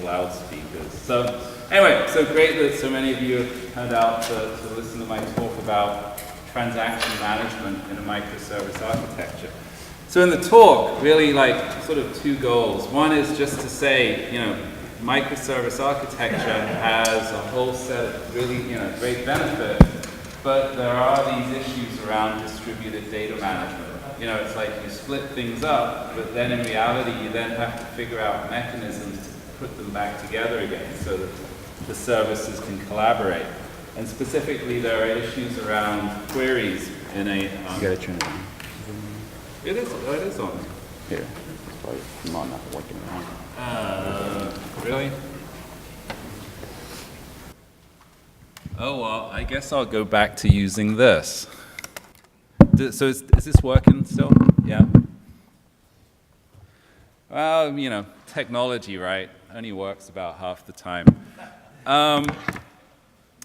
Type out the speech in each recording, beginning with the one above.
loudspeakers. So anyway, so great that so many of you have turned out to listen to my talk about transaction management in a microservice architecture. So in the talk, really like sort of two goals. One is just to say, microservice architecture has a whole set of really, great benefits, but there are these issues around distributed data management. It's like you split things up, but then in reality, you then have to figure out mechanisms to put them back together again so that the services can collaborate. And specifically, there are issues around queries in a... You gotta turn it on. It is on. Here. It's probably not working on. Really? Oh, well, I guess I'll go back to using this. So is this working still? Yeah? Well, technology, right? Only works about half the time.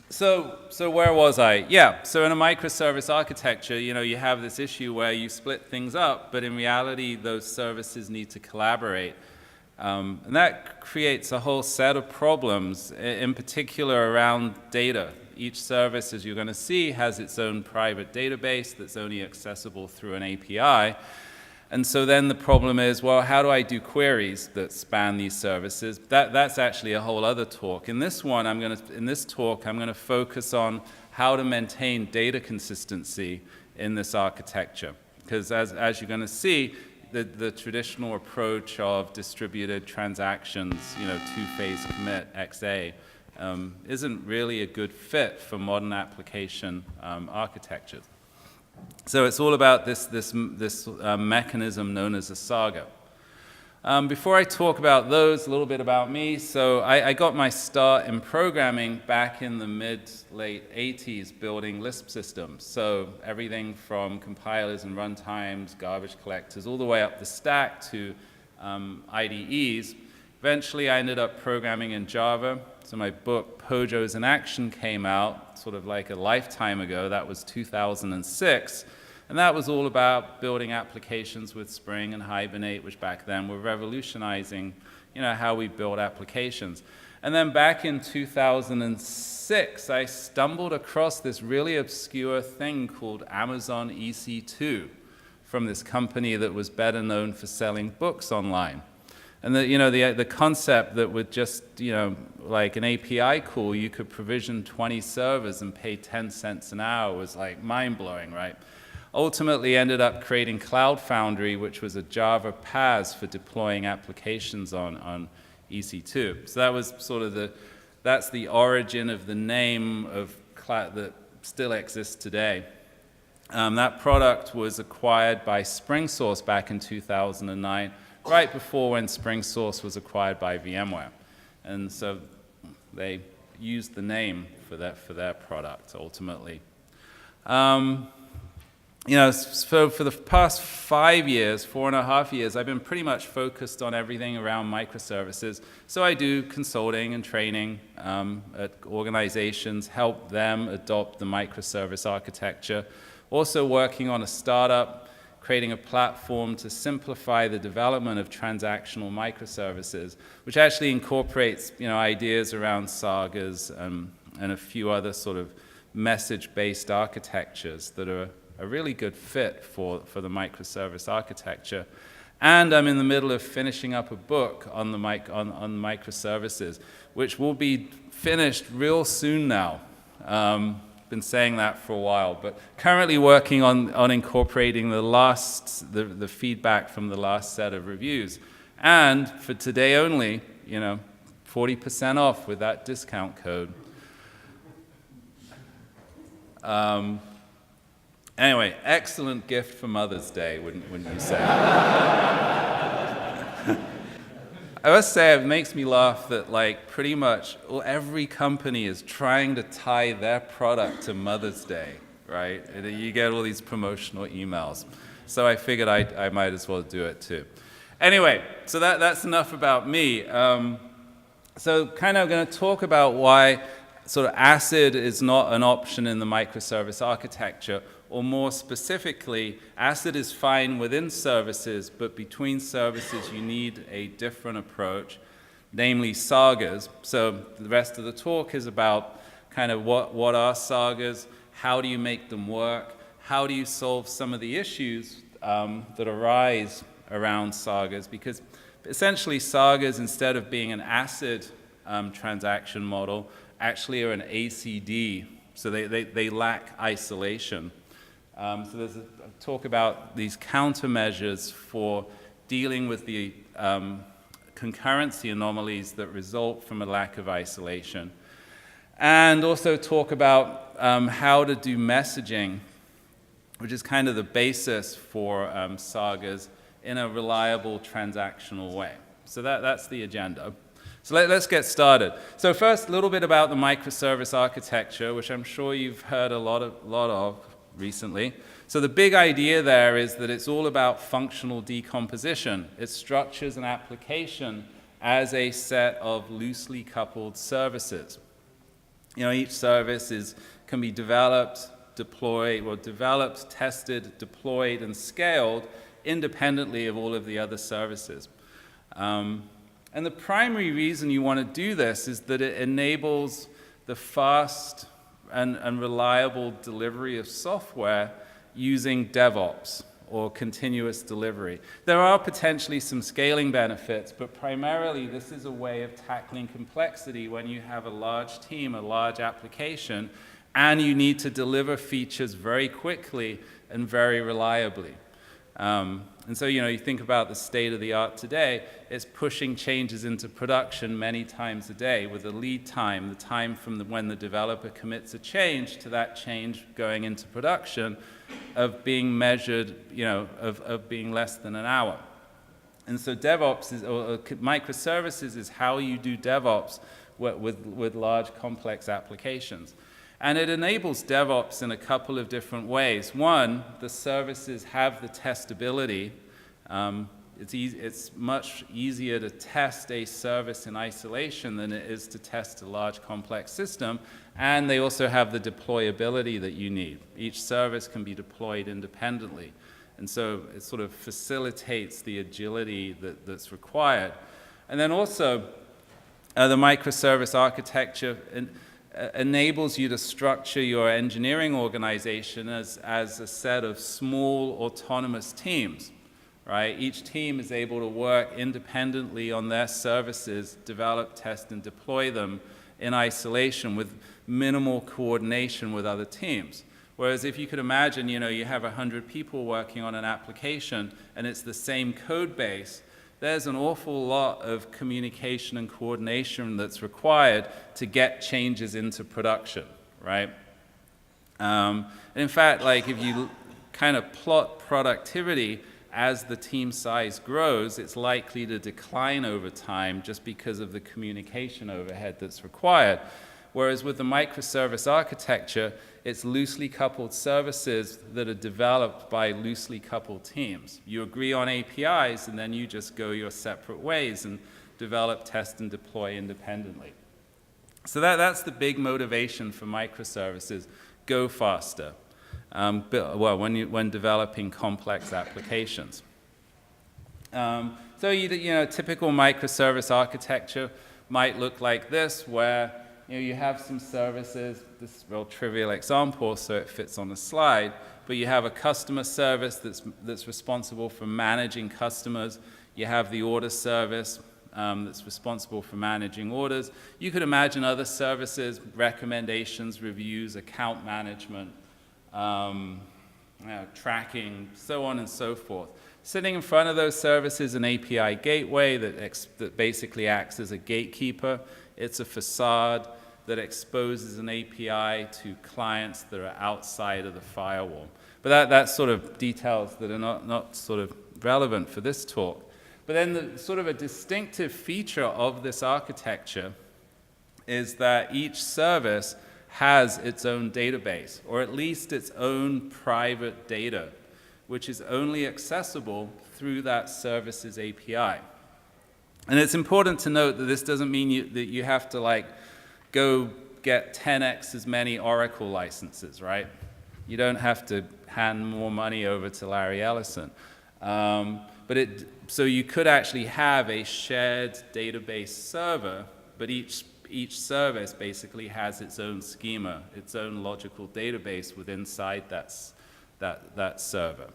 So where was I? Yeah, so in a microservice architecture, you have this issue where you split things up, but in reality, those services need to collaborate. And that creates a whole set of problems, in particular around data. Each service, as you're going to see, has its own private database that's only accessible through an API. And so then the problem is, well, how do I do queries that span these services? That's actually a whole other talk. In this talk, I'm going to focus on how to maintain data consistency in this architecture. Because as you're going to see, the traditional approach of distributed transactions, two-phase commit, XA, isn't really a good fit for modern application architectures. So it's all about this mechanism known as a saga. Before I talk about those, a little bit about me. So I got my start in programming back in the mid-late 80s building Lisp systems. So everything from compilers and runtimes, garbage collectors, all the way up the stack to IDEs. Eventually, I ended up programming in Java. So my book, Pojos in Action, came out sort of like a lifetime ago. That was 2006. And that was all about building applications with Spring and Hibernate, which back then were revolutionizing, how we build applications. And then back in 2006, I stumbled across this really obscure thing called Amazon EC2 from this company that was better known for selling books online. And the concept that with just, like an API call, you could provision 20 servers and pay 10 cents an hour was like mind-blowing, right? Ultimately ended up creating Cloud Foundry, which was a Java PaaS for deploying applications on EC2. So that was sort of that's the origin of the name of cloud that still exists today. That product was acquired by SpringSource back in 2009, right before when SpringSource was acquired by VMware. And so they used the name for their product, ultimately. So for the past 5 years, 4.5 years, I've been pretty much focused on everything around microservices. So I do consulting and training at organizations, help them adopt the microservice architecture. Also working on a startup, creating a platform to simplify the development of transactional microservices, which actually incorporates ideas around Sagas and a few other sort of message-based architectures that are a really good fit for the microservice architecture. And I'm in the middle of finishing up a book on on microservices, which will be finished real soon now. Been saying that for a while, but currently working on incorporating the feedback from the last set of reviews. And for today only, 40% off with that discount code. Anyway, excellent gift for Mother's Day, wouldn't you say? I must say, it makes me laugh that pretty much every company is trying to tie their product to Mother's Day, right? And you get all these promotional emails. So I figured I might as well do it too. Anyway, so that's enough about me. So kind of going to talk about why sort of ACID is not an option in the microservice architecture, or more specifically, ACID is fine within services, but between services you need a different approach. namely Sagas. So the rest of the talk is about kind of what are Sagas, how do you make them work, how do you solve some of the issues that arise around Sagas, because essentially Sagas, instead of being an ACID transaction model, actually are an ACD, so they lack isolation. So there's a talk about these countermeasures for dealing with the concurrency anomalies that result from a lack of isolation. And also talk about how to do messaging, which is kind of the basis for Sagas, in a reliable transactional way. So that's the agenda. So let's get started. So first, a little bit about the microservice architecture, which I'm sure you've heard a lot of recently. So the big idea there is that it's all about functional decomposition. It structures an application as a set of loosely coupled services. You know, each service can be developed, tested, deployed, and scaled independently of all of the other services. And the primary reason you want to do this is that it enables the fast and reliable delivery of software using DevOps, or continuous delivery. There are potentially some scaling benefits, but primarily this is a way of tackling complexity when you have a large team, a large application, and you need to deliver features very quickly and very reliably. And so, you know, you think about the state of the art today, it's pushing changes into production many times a day with the lead time, the time from when the developer commits a change to that change going into production, of being measured, you know, of being less than an hour. And so DevOps or microservices is how you do DevOps with large complex applications. And it enables DevOps in a couple of different ways. One, the services have the testability. It's much easier to test a service in isolation than it is to test a large complex system. And they also have the deployability that you need. Each service can be deployed independently. And so it sort of facilitates the agility that's required. And then also, the microservice architecture enables you to structure your engineering organization as a set of small autonomous teams, right? Each team is able to work independently on their services, develop, test, and deploy them in isolation with minimal coordination with other teams. Whereas if you could imagine, you know, you have 100 people working on an application and it's the same code base, there's an awful lot of communication and coordination that's required to get changes into production, right? And in fact, like if you kind of plot productivity as the team size grows, it's likely to decline over time just because of the communication overhead that's required. Whereas with the microservice architecture, it's loosely coupled services that are developed by loosely coupled teams. You agree on APIs, and then you just go your separate ways and develop, test, and deploy independently. So that's the big motivation for microservices. Go faster. When developing complex applications. So you know, typical microservice architecture might look like this, where you have some services. This is a real trivial example, so it fits on the slide. But you have a customer service that's responsible for managing customers. You have the order service that's responsible for managing orders. You could imagine other services, recommendations, reviews, account management, tracking, so on and so forth. Sitting in front of those services, an API gateway that basically acts as a gatekeeper. It's a facade that exposes an API to clients that are outside of the firewall. But that's sort of details that are not sort of relevant for this talk. But then the sort of a distinctive feature of this architecture is that each service has its own database, or at least its own private data, which is only accessible through that service's API. And it's important to note that this doesn't mean that you have to like go get 10x as many Oracle licenses, right? You don't have to hand more money over to Larry Ellison. But So you could actually have a shared database server, but each service basically has its own schema, its own logical database inside that server.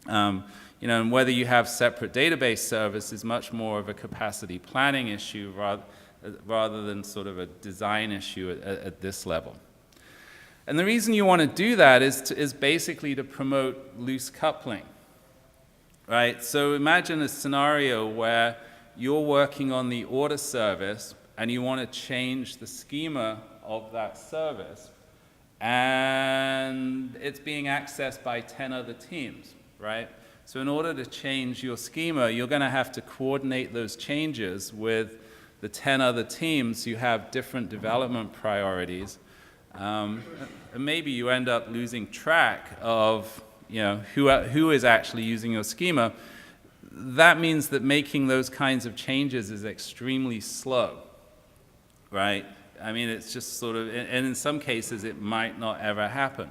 And whether you have separate database servers is much more of a capacity planning issue rather than sort of a design issue at this level. And the reason you want to do that is basically to promote loose coupling, right? So imagine a scenario where you're working on the order service and you want to change the schema of that service, and it's being accessed by 10 other teams, right? So in order to change your schema, you're going to have to coordinate those changes with the 10 other teams who have different development priorities. And maybe you end up losing track of who is actually using your schema. That means that making those kinds of changes is extremely slow, right? I mean, it's just sort of, and in some cases it might not ever happen.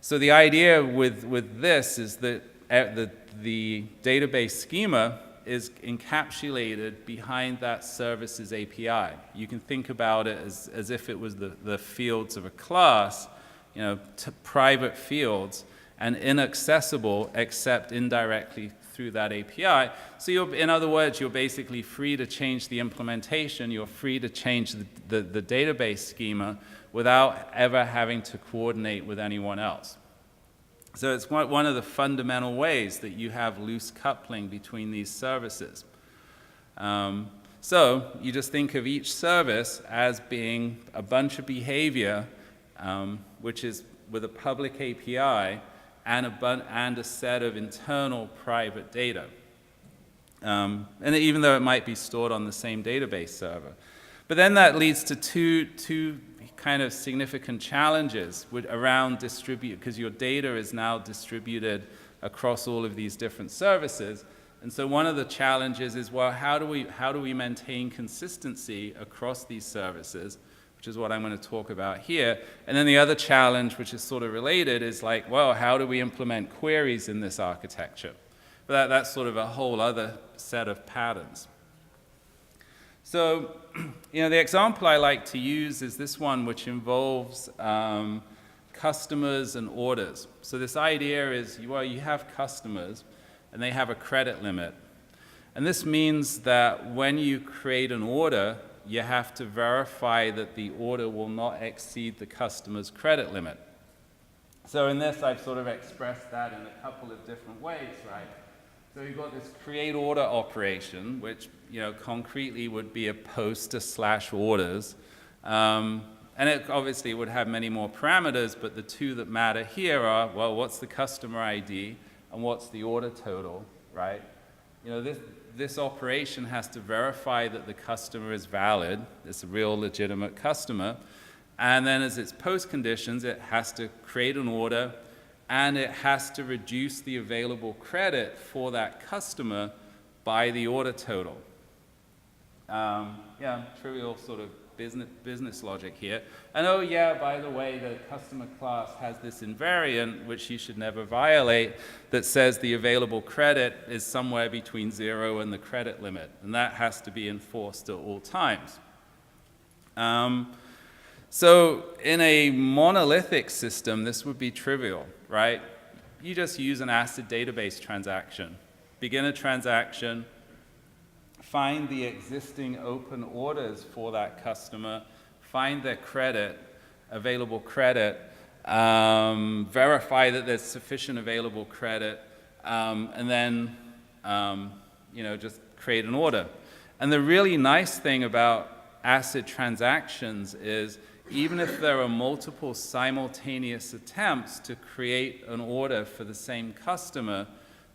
So the idea with this is that the database schema is encapsulated behind that service's API. You can think about it as if it was the fields of a class, private fields, and inaccessible except indirectly through that API. So in other words, you're basically free to change the implementation, you're free to change the database schema without ever having to coordinate with anyone else. So it's one of the fundamental ways that you have loose coupling between these services. So you just think of each service as being a bunch of behavior, which is with a public API and a set of internal private data. And even though it might be stored on the same database server. But then that leads to two kind of significant challenges around because your data is now distributed across all of these different services. And so one of the challenges is, well, how do we maintain consistency across these services, which is what I'm going to talk about here. And then the other challenge, which is sort of related, is like, well, how do we implement queries in this architecture? But that's sort of a whole other set of patterns. So, the example I like to use is this one, which involves customers and orders. So this idea is, well, you have customers, and they have a credit limit. And this means that when you create an order, you have to verify that the order will not exceed the customer's credit limit. So in this, I've sort of expressed that in a couple of different ways, right? So you've got this CreateOrder operation, which concretely would be a post to /orders. And it obviously would have many more parameters, but the two that matter here are, well, what's the customer ID and what's the order total, right? This operation has to verify that the customer is valid, it's a real legitimate customer, and then as its post conditions, it has to create an order, and it has to reduce the available credit for that customer by the order total. Trivial sort of business logic here. And oh yeah, by the way, the customer class has this invariant, which you should never violate, that says the available credit is somewhere between 0 and the credit limit. And that has to be enforced at all times. So in a monolithic system, this would be trivial, right? You just use an ACID database transaction. Begin a transaction, find the existing open orders for that customer, find their credit, available credit, verify that there's sufficient available credit, and then just create an order. And the really nice thing about ACID transactions is even if there are multiple simultaneous attempts to create an order for the same customer,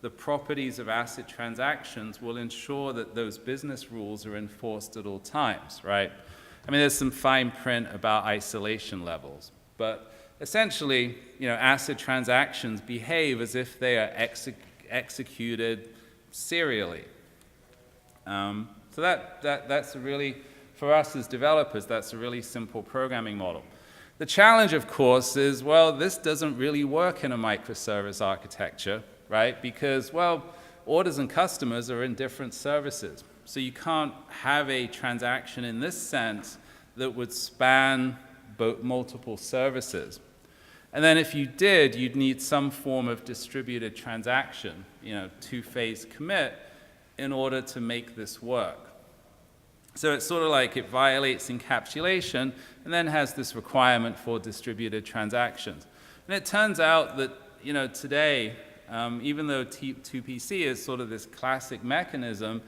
the properties of ACID transactions will ensure that those business rules are enforced at all times, right? I mean, there's some fine print about isolation levels, but essentially, ACID transactions behave as if they are executed serially. So that's a really, for us as developers, that's a really simple programming model. The challenge, of course, is, well, this doesn't really work in a microservice architecture, right? Because, well, orders and customers are in different services. So you can't have a transaction in this sense that would span multiple services. And then if you did, you'd need some form of distributed transaction, two-phase commit, in order to make this work. So it's sort of like it violates encapsulation and then has this requirement for distributed transactions. And it turns out that, today, even though 2PC is sort of this classic mechanism,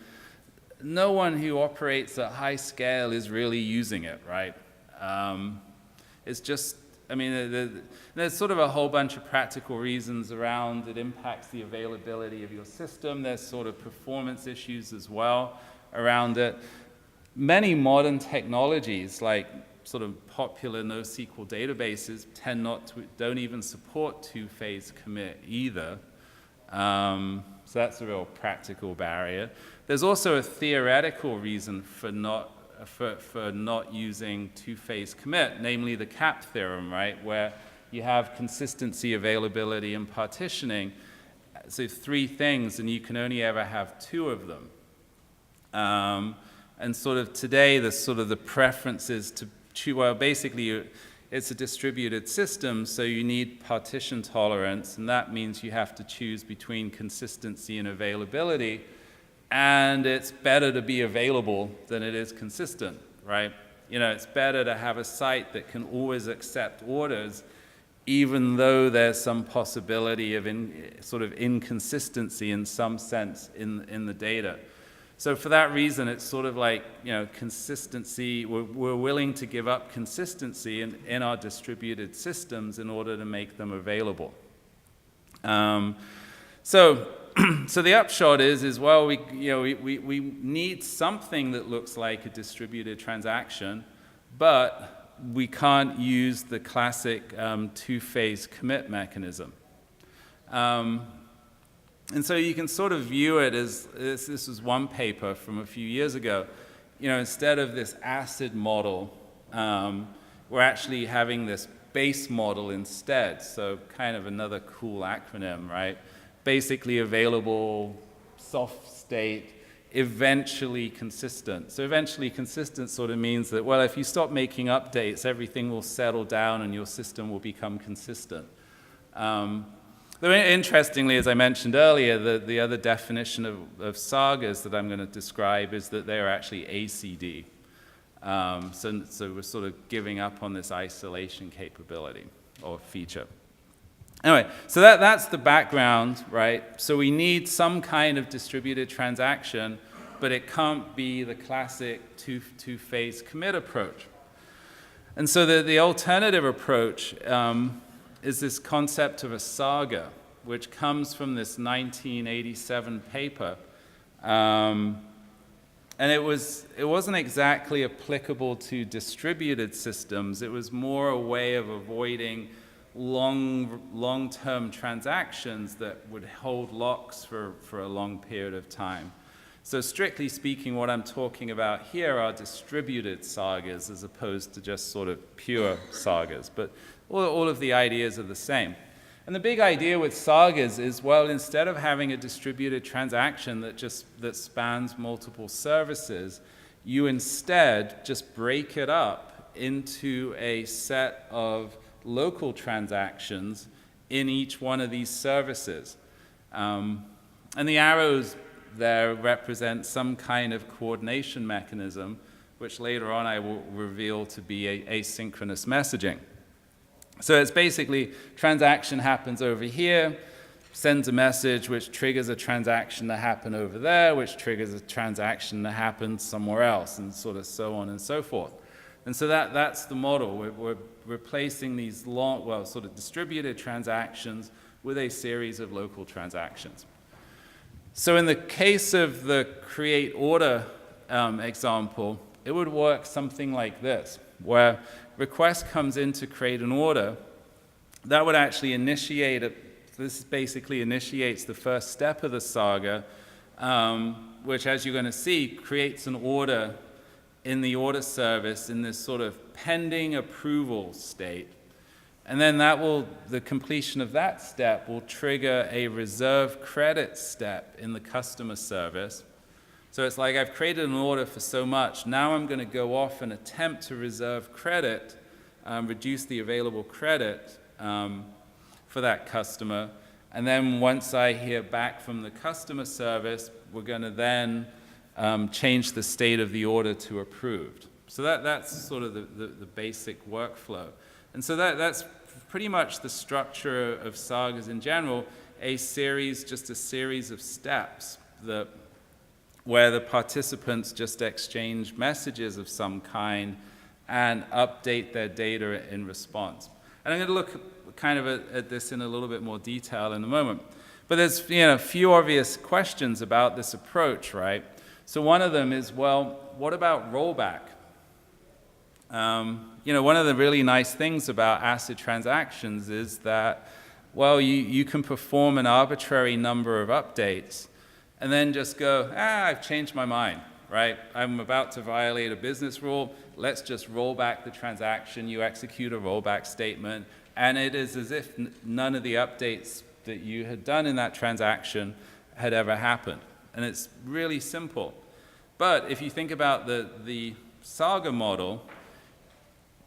no one who operates at high scale is really using it, right? It's just, there's sort of a whole bunch of practical reasons around it impacts the availability of your system. There's sort of performance issues as well around it. Many modern technologies, like sort of popular NoSQL databases, don't even support two-phase commit either. So that's a real practical barrier. There's also a theoretical reason for not using two-phase commit, namely the CAP theorem, right, where you have consistency, availability, and partitioning. So 3 things, and you can only ever have 2 of them. And sort of today, the preference is to choose, well, basically, it's a distributed system, so you need partition tolerance, and that means you have to choose between consistency and availability, and it's better to be available than it is consistent, right? It's better to have a site that can always accept orders, even though there's some possibility of sort of inconsistency in some sense in the data. So for that reason, it's sort of like, consistency. We're willing to give up consistency in our distributed systems in order to make them available. So the upshot is well, we need something that looks like a distributed transaction, but we can't use the classic two-phase commit mechanism. And so you can sort of view it as, this was one paper from a few years ago, instead of this ACID model, we're actually having this base model instead, so kind of another cool acronym, right? Basically available, soft state, eventually consistent. So eventually consistent sort of means that, well, if you stop making updates, everything will settle down and your system will become consistent. Though interestingly, as I mentioned earlier, the other definition of Sagas that I'm going to describe is that they are actually ACD. So we're sort of giving up on this isolation capability or feature. Anyway, so that's the background, right? So we need some kind of distributed transaction, but it can't be the classic two-phase commit approach. And so the alternative approach is this concept of a saga, which comes from this 1987 paper. And it wasn't exactly applicable to distributed systems. It was more a way of avoiding long-term transactions that would hold locks for a long period of time. So strictly speaking, what I'm talking about here are distributed sagas as opposed to just sort of pure sagas. But all of the ideas are the same. And the big idea with sagas is, well, instead of having a distributed transaction that spans multiple services, you instead just break it up into a set of local transactions in each one of these services. And the arrows there represent some kind of coordination mechanism, which later on I will reveal to be asynchronous messaging. So it's basically transaction happens over here, sends a message which triggers a transaction to happen over there, which triggers a transaction to happen somewhere else, and sort of so on and so forth. And so that's the model. We're replacing these sort of distributed transactions with a series of local transactions. So in the case of the CreateOrder example, it would work something like this, where request comes in to create an order. That would actually this basically initiates the first step of the saga, which, as you're going to see, creates an order in the order service in this sort of pending approval state. And then the completion of that step will trigger a reserve credit step in the customer service. So it's like I've created an order for so much. Now I'm going to go off and attempt to reserve credit, reduce the available credit for that customer. And then once I hear back from the customer service, we're going to then change the state of the order to approved. So that's sort of the basic workflow. And so that's pretty much the structure of Sagas in general, just a series of steps where the participants just exchange messages of some kind and update their data in response. And I'm going to look kind of at this in a little bit more detail in a moment. But there's a few obvious questions about this approach, right? So one of them is, well, what about rollback? One of the really nice things about ACID transactions is that, well, you can perform an arbitrary number of updates and then just go, I've changed my mind, right? I'm about to violate a business rule. Let's just roll back the transaction. You execute a rollback statement, and it is as if none of the updates that you had done in that transaction had ever happened. And it's really simple. But if you think about the Saga model,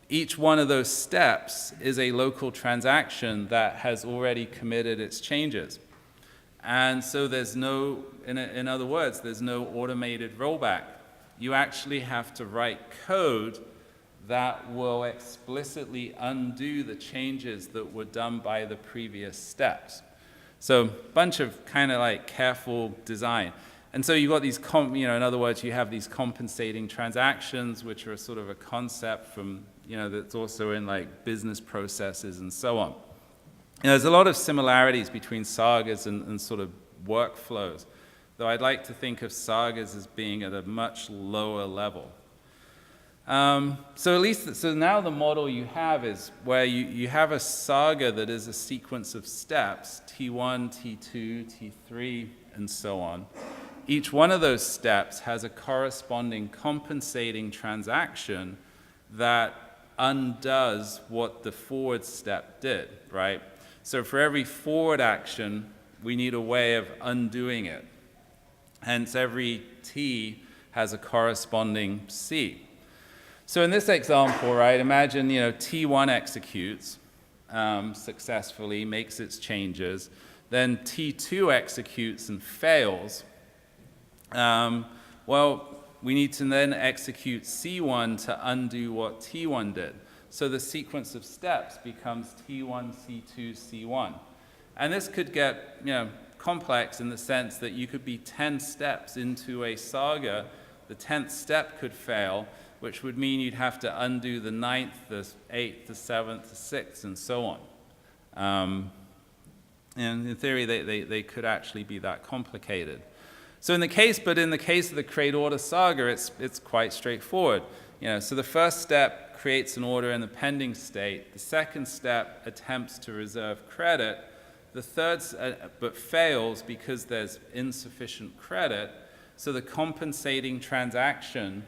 each one of those steps is a local transaction that has already committed its changes. And so there's no, in other words, there's no automated rollback. You actually have to write code that will explicitly undo the changes that were done by the previous steps. So a bunch of kind of like careful design. And so you've got these, in other words, you have these compensating transactions, which are sort of a concept from, that's also in like business processes and so on. There's a lot of similarities between Sagas and sort of workflows, though I'd like to think of Sagas as being at a much lower level. So now the model you have is where you have a Saga that is a sequence of steps, T1, T2, T3, and so on. Each one of those steps has a corresponding compensating transaction that undoes what the forward step did, right? So for every forward action, we need a way of undoing it. Hence, every T has a corresponding C. So in this example, right, imagine, T1 executes successfully, makes its changes. Then T2 executes and fails. Well, we need to then execute C1 to undo what T1 did. So the sequence of steps becomes T1, C2, C1. And this could get, complex in the sense that you could be 10 steps into a Saga. The 10th step could fail, which would mean you'd have to undo the 9th, the 8th, the 7th, the 6th, and so on. And in theory, they could actually be that complicated. So in the case of the CreateOrder Saga, it's quite straightforward. So the first step creates an order in the pending state. The second step attempts to reserve credit. The third, but fails because there's insufficient credit. So the compensating transaction,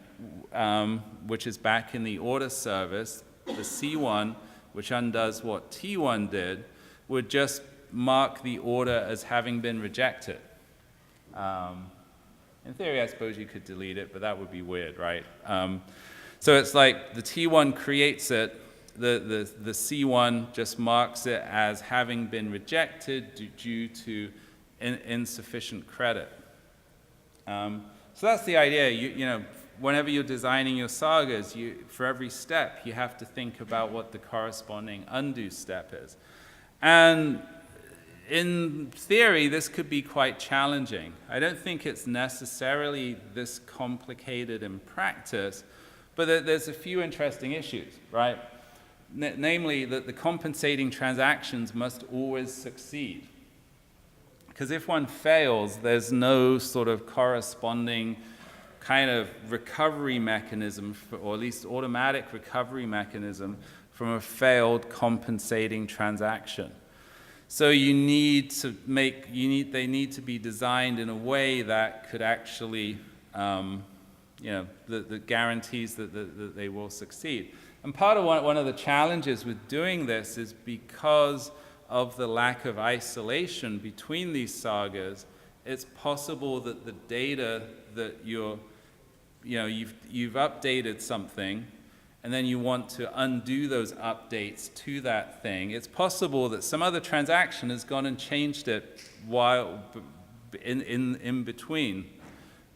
which is back in the order service, the C1, which undoes what T1 did, would just mark the order as having been rejected. In theory, I suppose you could delete it, but that would be weird, right? So it's like the T1 creates it, the C1 just marks it as having been rejected due to insufficient credit. So that's the idea. Whenever you're designing your sagas, for every step, you have to think about what the corresponding undo step is. And in theory, this could be quite challenging. I don't think it's necessarily this complicated in practice, but there's a few interesting issues, right? Namely, that the compensating transactions must always succeed. Because if one fails, there's no sort of corresponding kind of recovery mechanism, or at least automatic recovery mechanism from a failed compensating transaction. So they need to be designed in a way that could actually, that guarantees that they will succeed. And part of one of the challenges with doing this is because of the lack of isolation between these sagas, it's possible that the data that you've updated something, and then you want to undo those updates to that thing. It's possible that some other transaction has gone and changed it while in between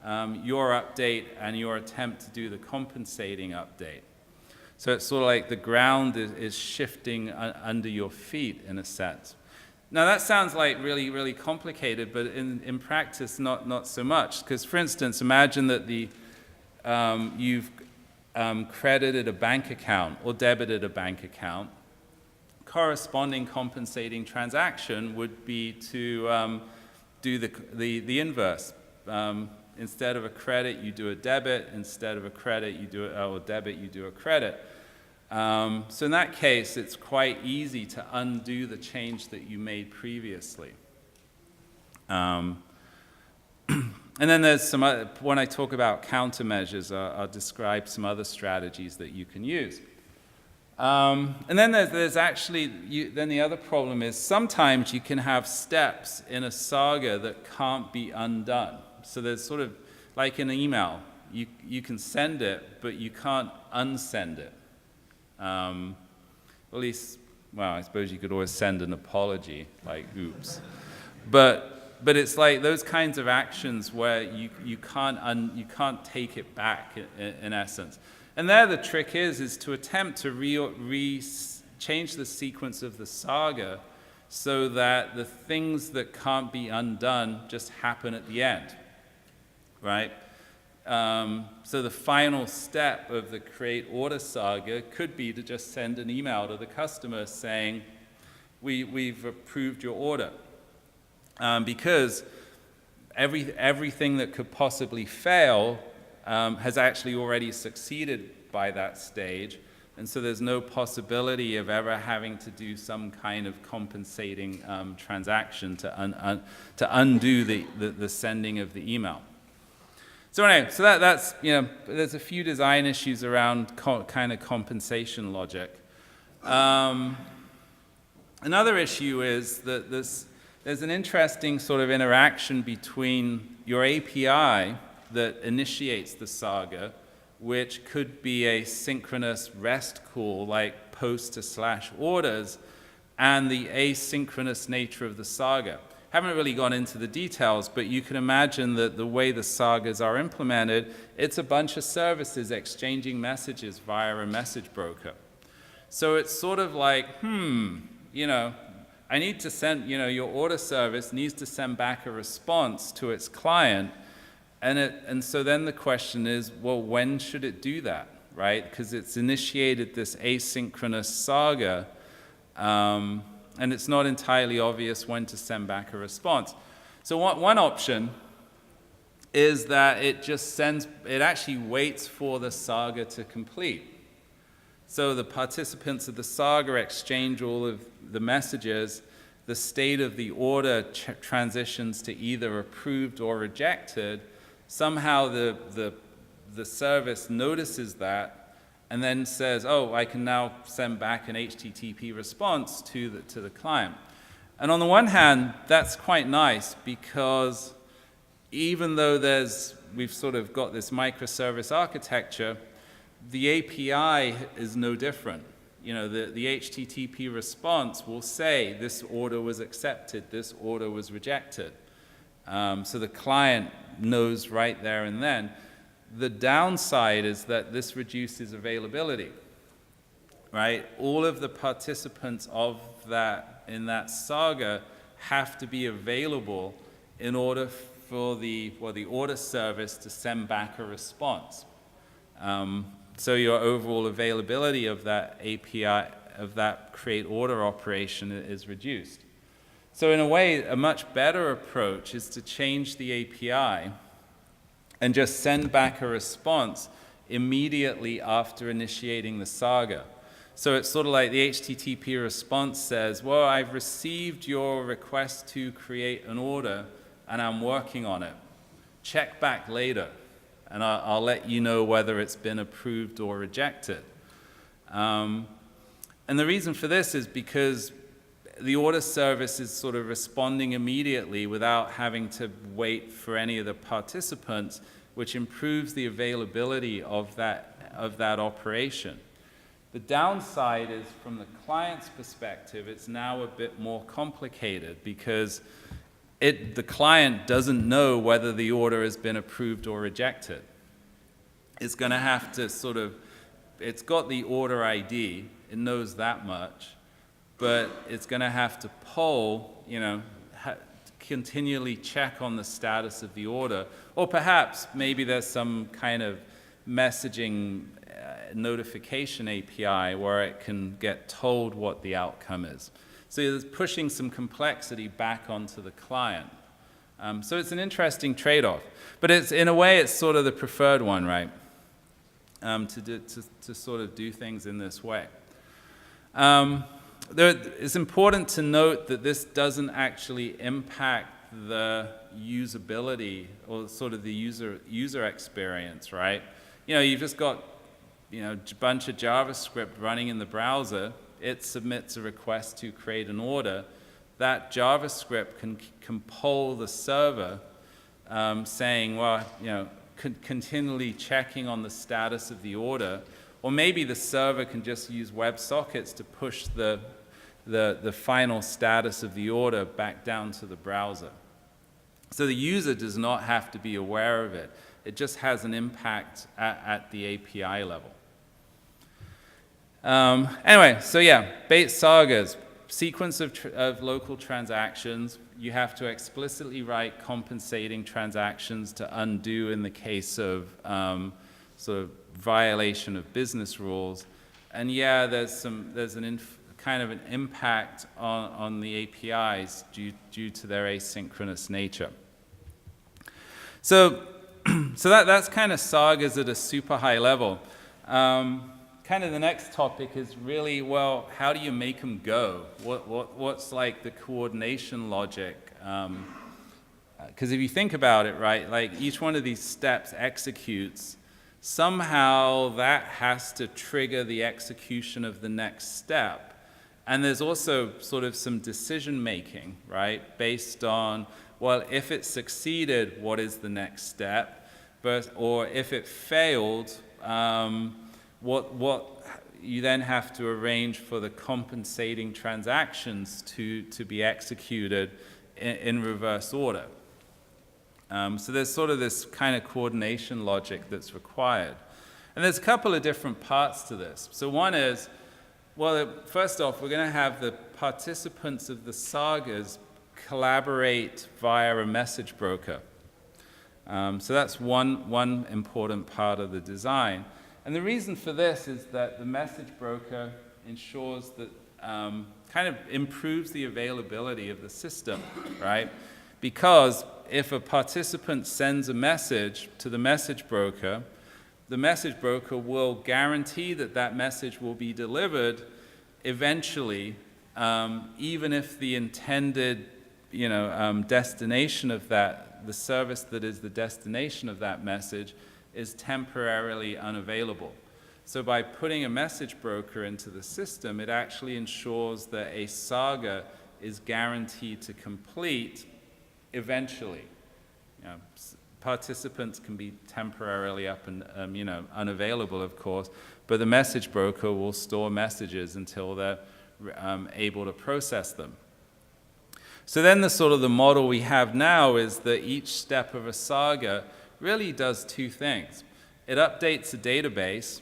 your update and your attempt to do the compensating update. So it's sort of like the ground is shifting under your feet in a sense. Now that sounds like really, really complicated, but in practice, not so much. Because for instance, imagine that you've credited a bank account or debited a bank account. Corresponding compensating transaction would be to do the inverse. Instead of a credit, you do a debit. Instead of a credit, you do or debit, you do a credit. So in that case, it's quite easy to undo the change that you made previously. And then there's some other, when I talk about countermeasures, I'll describe some other strategies that you can use. And then there's actually, then the other problem is sometimes you can have steps in a saga that can't be undone. So there's sort of like an email. You can send it, but you can't unsend it. At least, well, I suppose you could always send an apology, like oops. But it's like those kinds of actions where you can't take it back in essence. And there the trick is to attempt to change the sequence of the saga so that the things that can't be undone just happen at the end, right? So the final step of the CreateOrder Saga could be to just send an email to the customer saying, we've approved your order. Because everything that could possibly fail has actually already succeeded by that stage, and so there's no possibility of ever having to do some kind of compensating transaction to undo the sending of the email. So anyway, so that's, there's a few design issues around kind of compensation logic. Another issue is that there's an interesting sort of interaction between your API that initiates the saga, which could be a synchronous REST call like post to /orders, and the asynchronous nature of the saga. Haven't really gone into the details, but you can imagine that the way the sagas are implemented, it's a bunch of services exchanging messages via a message broker. So it's sort of like, I need to send, your order service needs to send back a response to its client. And so then the question is, well, when should it do that, right? Because it's initiated this asynchronous saga, and it's not entirely obvious when to send back a response. So one option is that it actually waits for the saga to complete. So the participants of the saga exchange all of the messages, the state of the order transitions to either approved or rejected. Somehow the service notices that and then says, oh, I can now send back an HTTP response to the client. And on the one hand, that's quite nice because even though we've sort of got this microservice architecture, the API is no different. The HTTP response will say this order was accepted, this order was rejected. So the client knows right there and then. The downside is that this reduces availability, right? All of the participants in that saga have to be available in order for the order service to send back a response. So your overall availability of that API, of that create order operation is reduced. So in a way, a much better approach is to change the API and just send back a response immediately after initiating the saga. So it's sort of like the HTTP response says, well, I've received your request to create an order, and I'm working on it. Check back later, and I'll let you know whether it's been approved or rejected. And the reason for this is because the order service is sort of responding immediately without having to wait for any of the participants, which improves the availability of that operation. The downside is, from the client's perspective, it's now a bit more complicated because the client doesn't know whether the order has been approved or rejected. It's going to have to it's got the order ID, it knows that much, but it's going to have to poll, continually check on the status of the order, or perhaps maybe there's some kind of messaging notification API where it can get told what the outcome is. So it's pushing some complexity back onto the client. So it's an interesting trade-off. But in a way, it's sort of the preferred one, right? To sort of do things in this way. It's important to note that this doesn't actually impact the usability or sort of the user experience, right? You've just got a bunch of JavaScript running in the browser. It submits a request to create an order. That JavaScript can poll the server saying, well, continually checking on the status of the order. Or maybe the server can just use WebSockets to push the final status of the order back down to the browser. So the user does not have to be aware of it. It just has an impact at the API level. Anyway, so yeah, Sagas, sequence of local transactions. You have to explicitly write compensating transactions to undo in the case of sort of violation of business rules. And yeah, there's kind of an impact on the APIs due to their asynchronous nature. So that's kind of Sagas at a super high level. Kind of the next topic is really, well, how do you make them go? What's like the coordination logic? Because if you think about it, right, like each one of these steps executes, somehow that has to trigger the execution of the next step. And there's also sort of some decision making, right, based on, well, if it succeeded, what is the next step? Or if it failed, what you then have to arrange for the compensating transactions to be executed in reverse order. So there's sort of this kind of coordination logic that's required. And there's a couple of different parts to this. So one is, well, first off, we're going to have the participants of the sagas collaborate via a message broker. So that's one important part of the design. And the reason for this is that the message broker ensures that, kind of improves the availability of the system, right? Because if a participant sends a message to the message broker will guarantee that that message will be delivered eventually, even if the intended, destination of the service that is the destination of that message is temporarily unavailable. So by putting a message broker into the system, it actually ensures that a saga is guaranteed to complete eventually. Participants can be temporarily up and unavailable, of course, but the message broker will store messages until they're able to process them. So then the model we have now is that each step of a saga really does two things. It updates the database.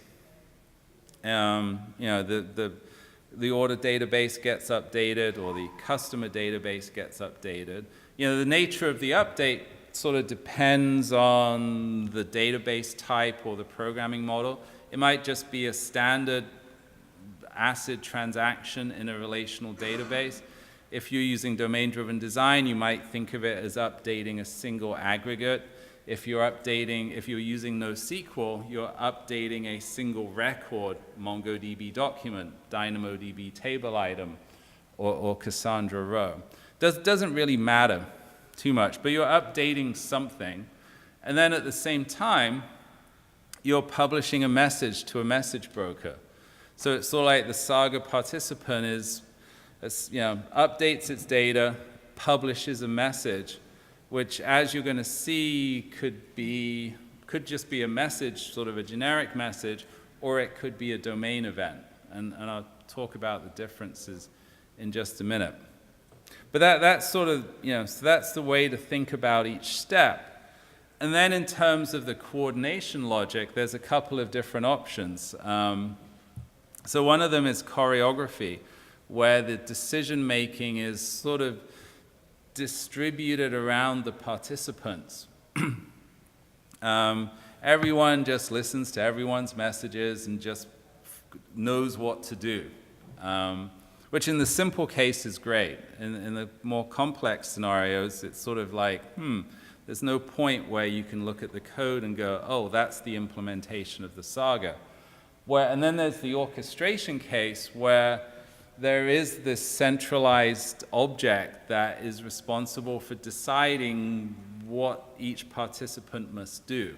The order database gets updated, or the customer database gets updated. The nature of the update sort of depends on the database type or the programming model. It might just be a standard ACID transaction in a relational database. If you're using domain-driven design, you might think of it as updating a single aggregate. If you're using NoSQL, you're updating a single record, MongoDB document, DynamoDB table item, or Cassandra row. Doesn't really matter too much, but you're updating something. And then at the same time, you're publishing a message to a message broker. So it's sort of like the Saga participant updates its data, publishes a message, which, as you're going to see, could just be a message, sort of a generic message, or it could be a domain event. And I'll talk about the differences in just a minute. But that's sort of, so that's the way to think about each step. And then in terms of the coordination logic, there's a couple of different options. So one of them is choreography, where the decision-making is sort of distributed around the participants. Everyone just listens to everyone's messages and just knows what to do, which in the simple case is great. In the more complex scenarios, it's sort of like, there's no point where you can look at the code and go, oh, that's the implementation of the Saga. And then there's the orchestration case where there is this centralized object that is responsible for deciding what each participant must do.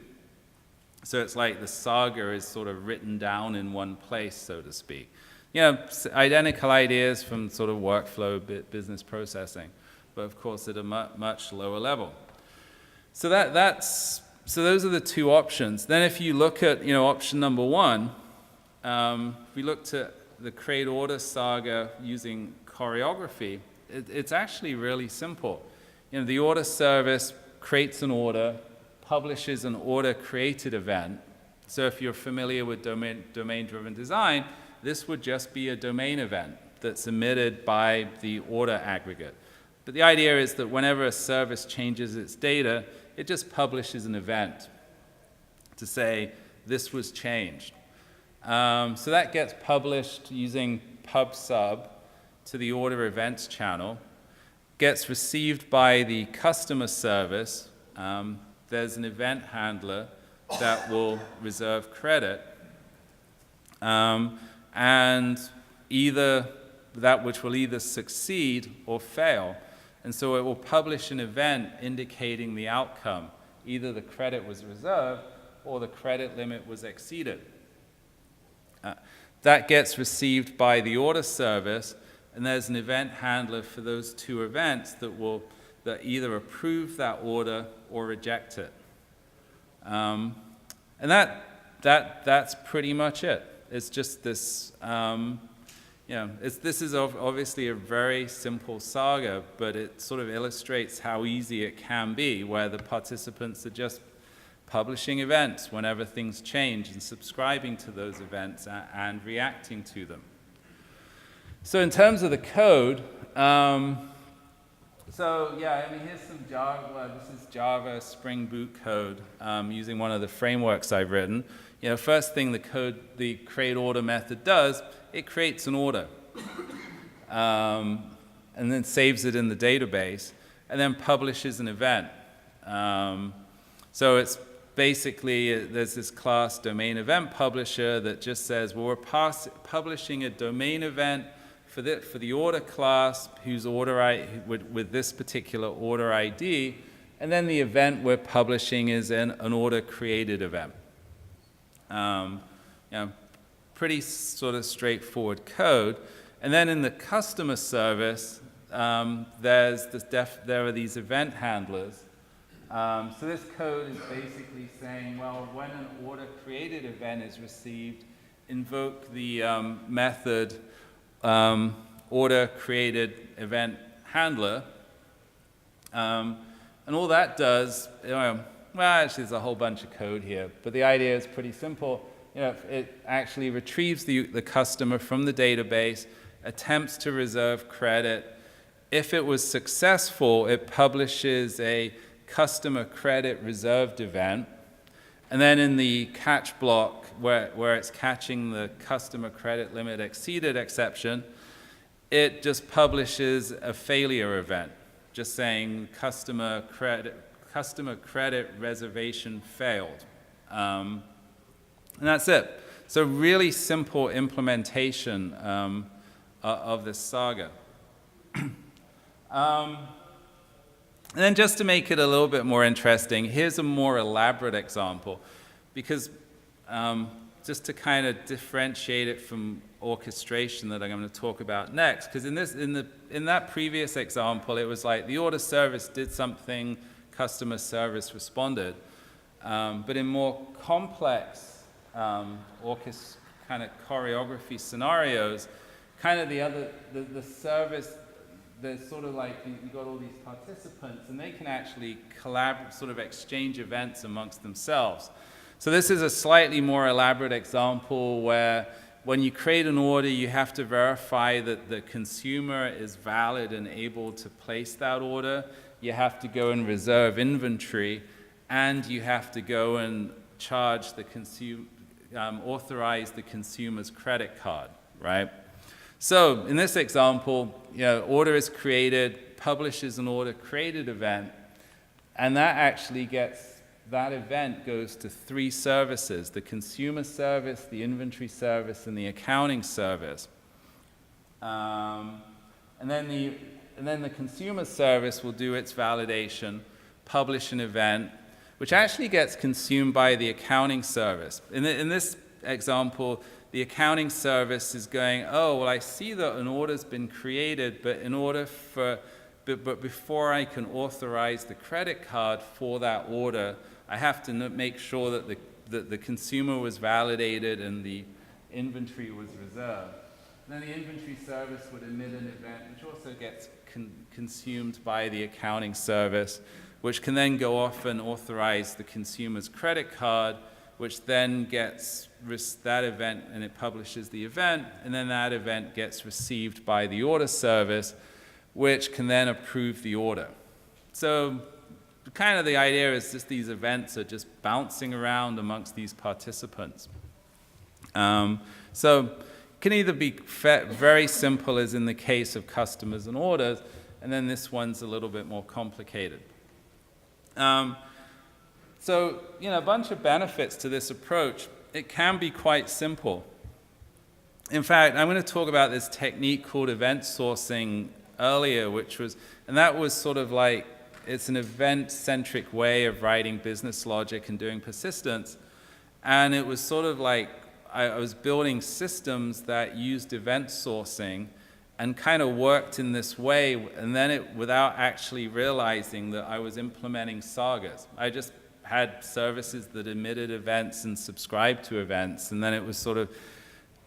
So it's like the Saga is sort of written down in one place, so to speak. Identical ideas from sort of workflow business processing, but of course at a much lower level. So so those are the two options. Then if you look at option number one, if we looked at the CreateOrder Saga using choreography, it's actually really simple. The order service creates an order, publishes an order created event. So if you're familiar with domain-driven design, this would just be a domain event that's emitted by the order aggregate. But the idea is that whenever a service changes its data, it just publishes an event to say, this was changed. So that gets published using pub/sub to the order events channel, gets received by the customer service. There's an event handler that will reserve credit, and that which will either succeed or fail. And so it will publish an event indicating the outcome. Either the credit was reserved or the credit limit was exceeded. That gets received by the order service, and there's an event handler for those two events that either approve that order or reject it. And that's pretty much it. It's just this, this is obviously a very simple Saga, but it sort of illustrates how easy it can be, where the participants are just publishing events whenever things change and subscribing to those events and reacting to them. So in terms of the code, here's some Java. This is Java Spring Boot code using one of the frameworks I've written. First thing the CreateOrder method does, it creates an order, and then saves it in the database, and then publishes an event. So it's basically, there's this class domain event publisher that just says, well, we're publishing a domain event for the order class whose order with this particular order ID, and then the event we're publishing is an order created event. Pretty sort of straightforward code. And then in the customer service, there are these event handlers. So this code is basically saying, well, when an order created event is received, invoke the method order created event handler. And all that does, well, actually there's a whole bunch of code here, but the idea is pretty simple. It actually retrieves the customer from the database, attempts to reserve credit. If it was successful, it publishes a customer credit reserved event. And then in the catch block, where it's catching the customer credit limit exceeded exception, it just publishes a failure event, just saying customer credit reservation failed. And that's it. So really simple implementation of this Saga. And then just to make it a little bit more interesting, here's a more elaborate example, because just to kind of differentiate it from orchestration that I'm going to talk about next. Because in that previous example, it was like the order service did something, customer service responded. But in more complex kind of choreography scenarios, kind of the service, there's sort of like you've got all these participants, and they can actually sort of exchange events amongst themselves. So this is a slightly more elaborate example where when you create an order, you have to verify that the consumer is valid and able to place that order. You have to go and reserve inventory, and you have to go and charge the authorize the consumer's credit card, right? So in this example, order is created, publishes an order created event, and that event goes to 3 services: the consumer service, the inventory service, and the accounting service. And then the consumer service will do its validation, publish an event, which actually gets consumed by the accounting service. In this example, the accounting service is going, oh, well, I see that an order's been created, but but before I can authorize the credit card for that order, I have to make sure that the consumer was validated and the inventory was reserved. And then the inventory service would emit an event, which also gets consumed by the accounting service, which can then go off and authorize the consumer's credit card, which then gets that event, and it publishes the event, and then that event gets received by the order service, which can then approve the order. So kind of the idea is just these events are just bouncing around amongst these participants. So it can either be very simple, as in the case of customers and orders, and then this one's a little bit more complicated. So, a bunch of benefits to this approach. It can be quite simple. In fact, I'm going to talk about this technique called event sourcing earlier, that was sort of like, it's an event-centric way of writing business logic and doing persistence. And it was sort of like, I was building systems that used event sourcing and kind of worked in this way, and then without actually realizing that I was implementing Sagas. I just had services that emitted events and subscribed to events, and then it was sort of,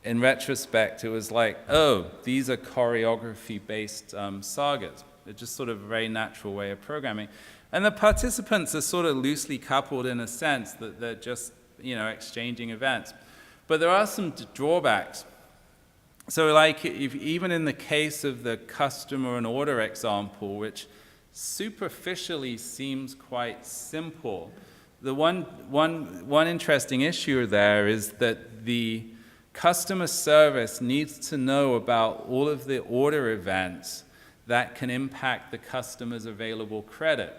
in retrospect, it was like, oh, these are choreography-based Sagas. It's just sort of a very natural way of programming. And the participants are sort of loosely coupled in a sense that they're just, exchanging events. But there are some drawbacks. So like, even in the case of the customer and order example, which superficially seems quite simple, the one interesting issue there is that the customer service needs to know about all of the order events that can impact the customer's available credit,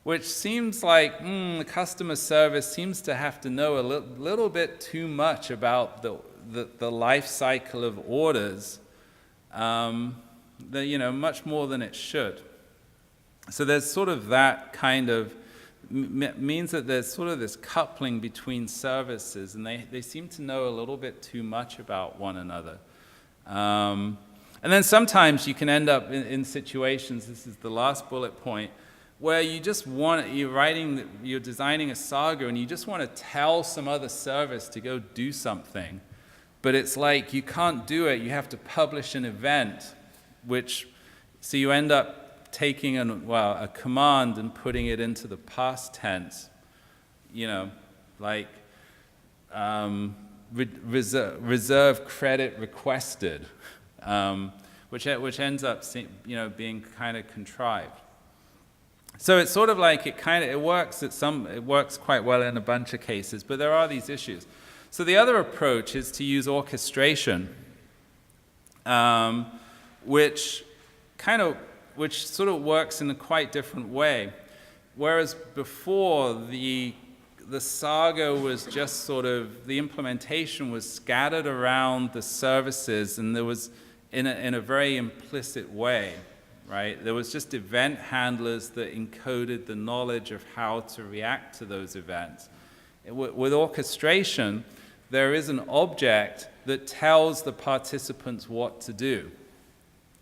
which seems like the customer service seems to have to know a little bit too much about the life cycle of orders, much more than it should. So there's sort of that kind of means that there's sort of this coupling between services, and they seem to know a little bit too much about one another. And then sometimes you can end up in situations, this is the last bullet point, where you're designing a saga and you just want to tell some other service to go do something. But it's like you can't do it, you have to publish an event, so you end up taking a command and putting it into the past tense, reserve credit requested, which ends up being kind of contrived. So it's sort of like it works quite well in a bunch of cases, but there are these issues. So the other approach is to use orchestration, which sort of works in a quite different way. Whereas before, the saga was just sort of, the implementation was scattered around the services, and there was, in a very implicit way, right? There was just event handlers that encoded the knowledge of how to react to those events. With orchestration, there is an object that tells the participants what to do.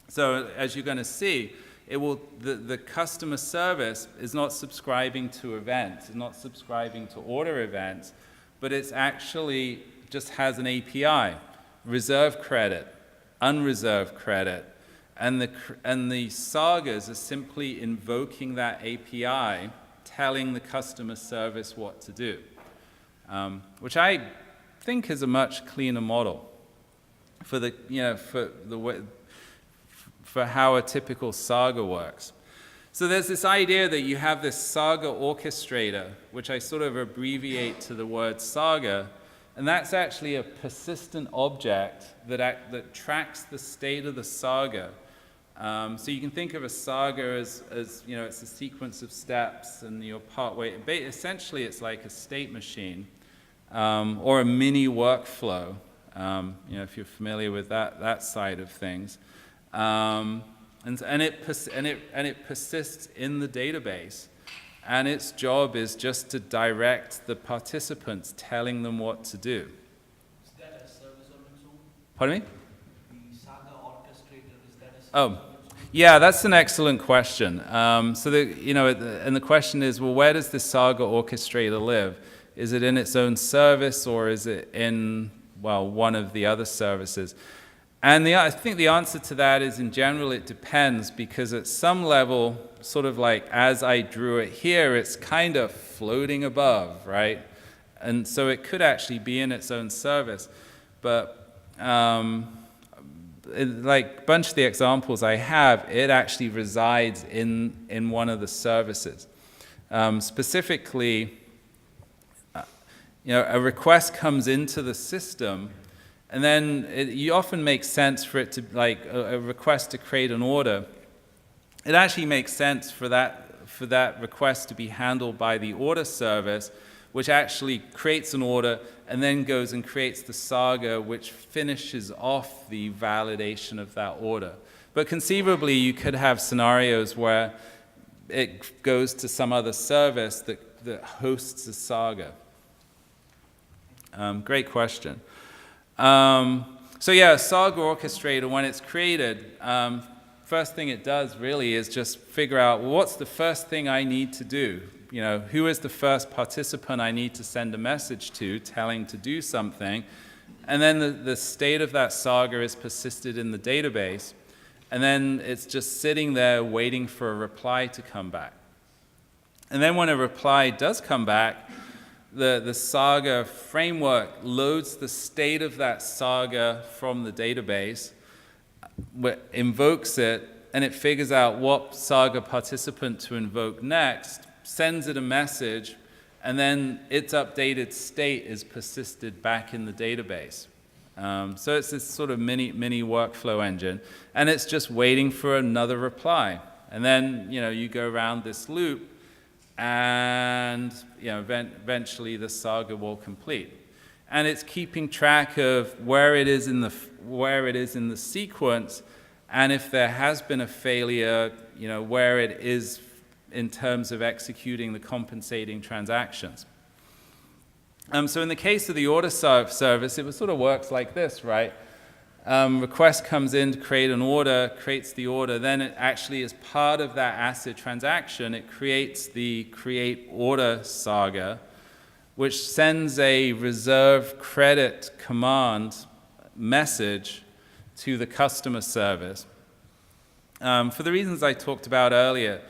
So as you're going to see, the customer service is not subscribing to events, it's not subscribing to order events, but it's actually just has an API, reserve credit, unreserved credit, and the sagas are simply invoking that API, telling the customer service what to do, which I think is a much cleaner model for for how a typical saga works. So there's this idea that you have this saga orchestrator, which I sort of abbreviate to the word saga, and that's actually a persistent object that tracks the state of the saga. So you can think of a saga as it's a sequence of steps, and you're partway. Essentially, it's like a state machine or a mini workflow. If you're familiar with that side of things. And it persists in the database, and its job is just to direct the participants, telling them what to do. Is that a service on its own? Pardon me? The Saga orchestrator, is that a service Oh, on its own? yeah, that's an excellent question. And the question is, well, where does the Saga orchestrator live? Is it in its own service, or is it in, one of the other services? And I think the answer to that is, in general, it depends, because at some level, sort of like as I drew it here, it's kind of floating above, right? And so it could actually be in its own service. But like a bunch of the examples I have, it actually resides in one of the services. Specifically, a request comes into the system, and then you often makes sense for it to, like a request to create an order. It actually makes sense for that request to be handled by the order service, which actually creates an order and then goes and creates the saga, which finishes off the validation of that order. But conceivably, you could have scenarios where it goes to some other service that hosts a saga. Great question. So yeah, a saga orchestrator, when it's created, first thing it does really is just figure out, well, what's the first thing I need to do? Who is the first participant I need to send a message to, telling to do something? And then the state of that saga is persisted in the database, and then it's just sitting there waiting for a reply to come back. And then when a reply does come back, the Saga framework loads the state of that Saga from the database, invokes it, and it figures out what Saga participant to invoke next, sends it a message, and then its updated state is persisted back in the database. So it's this sort of mini workflow engine, and it's just waiting for another reply. And then you go around this loop, and eventually the saga will complete. And it's keeping track of where it is in the sequence, and if there has been a failure, where it is in terms of executing the compensating transactions. So in the case of the order service, it sort of works like this, right? Request comes in to create an order, creates the order, then it actually, as part of that ACID transaction, it creates the CreateOrder Saga, which sends a reserve credit command message to the customer service. For the reasons I talked about earlier,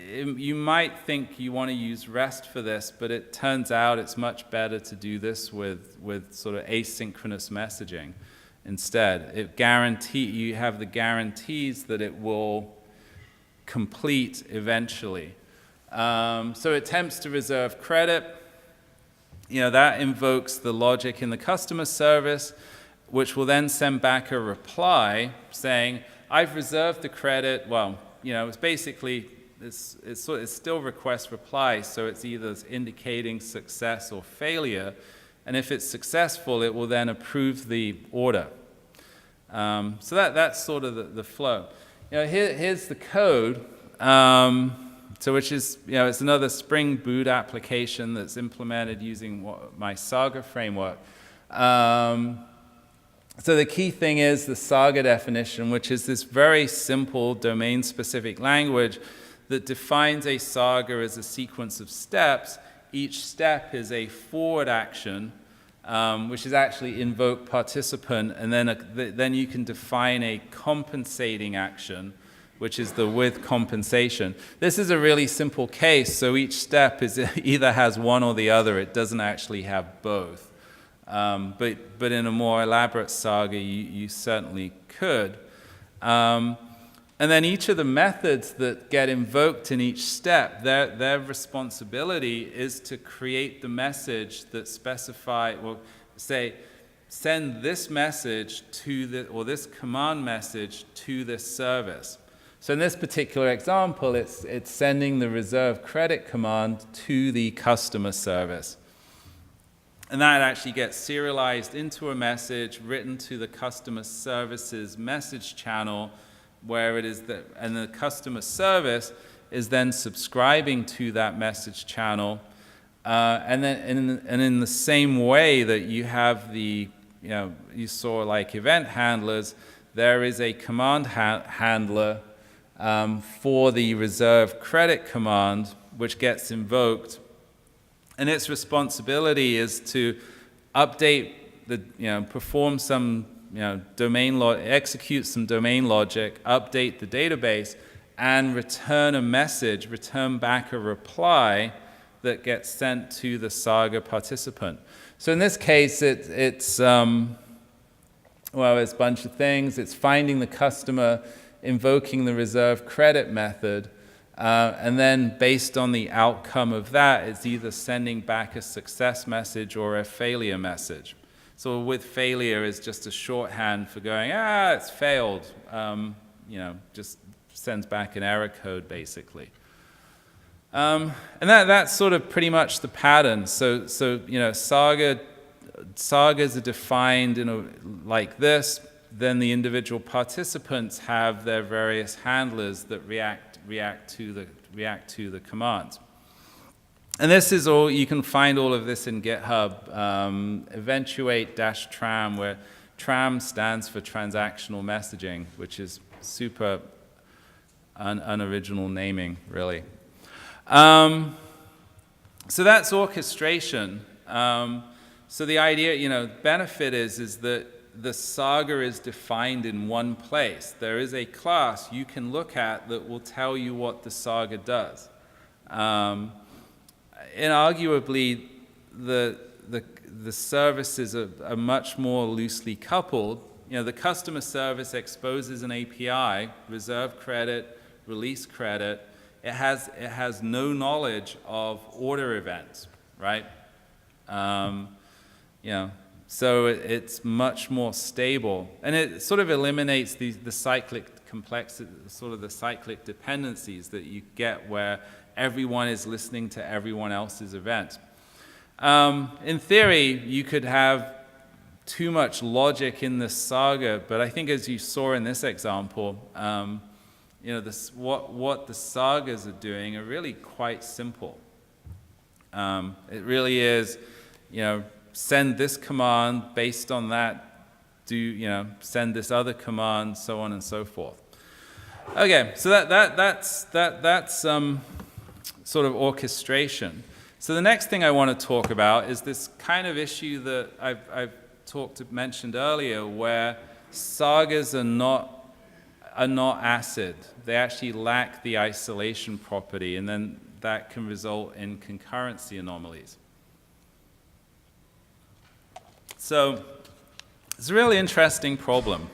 you might think you want to use REST for this, but it turns out it's much better to do this with sort of asynchronous messaging instead. You have the guarantees that it will complete eventually. So it attempts to reserve credit. That invokes the logic in the customer service, which will then send back a reply saying, I've reserved the credit. Well, it's basically, it's still request reply, so it's either indicating success or failure, and if it's successful, it will then approve the order. So that's sort of the flow. Here's the code. So which is, it's another Spring Boot application that's implemented using my Saga framework. So the key thing is the Saga definition, which is this very simple domain-specific language that defines a Saga as a sequence of steps. Each step is a forward action, which is actually invoke participant, and then you can define a compensating action, which is the with compensation. This is a really simple case, so each step either has one or the other. It doesn't actually have both. But in a more elaborate Saga, you certainly could. And then each of the methods that get invoked in each step, their responsibility is to create the message that say, send this message or this command message to this service. So in this particular example, it's sending the reserve credit command to the customer service. And that actually gets serialized into a message written to the customer service's message channel, where it is and the customer service is then subscribing to that message channel. And then in the same way that you have you saw like event handlers, there is a command handler for the reserve credit command, which gets invoked. And its responsibility is to update perform some, execute some domain logic, update the database, and return back a reply that gets sent to the Saga participant. So in this case, it's there's a bunch of things. It's finding the customer, invoking the reserve credit method, and then based on the outcome of that, it's either sending back a success message or a failure message. So with failure is just a shorthand for going, it's failed. Just sends back an error code, basically. And that's sort of pretty much the pattern. So Sagas are defined like this. Then the individual participants have their various handlers that react to the commands. And this is all, you can find all of this in GitHub, Eventuate-Tram, where Tram stands for transactional messaging, which is super unoriginal naming, really. So that's orchestration. So the idea, benefit is that the Saga is defined in one place. There is a class you can look at that will tell you what the Saga does. And arguably, the services are much more loosely coupled. The customer service exposes an API, reserve credit, release credit. It has no knowledge of order events, right? So it's much more stable, and it sort of eliminates the cyclic complexity, sort of the cyclic dependencies that you get where everyone is listening to everyone else's event. In theory, you could have too much logic in this Saga, but I think as you saw in this example, what the Sagas are doing are really quite simple. It really is, send this command, based on that, send this other command, so on and so forth. Okay, so that's sort of orchestration. So the next thing I want to talk about is this kind of issue that I've mentioned earlier, where Sagas are not ACID. They actually lack the isolation property, and then that can result in concurrency anomalies. So it's a really interesting problem.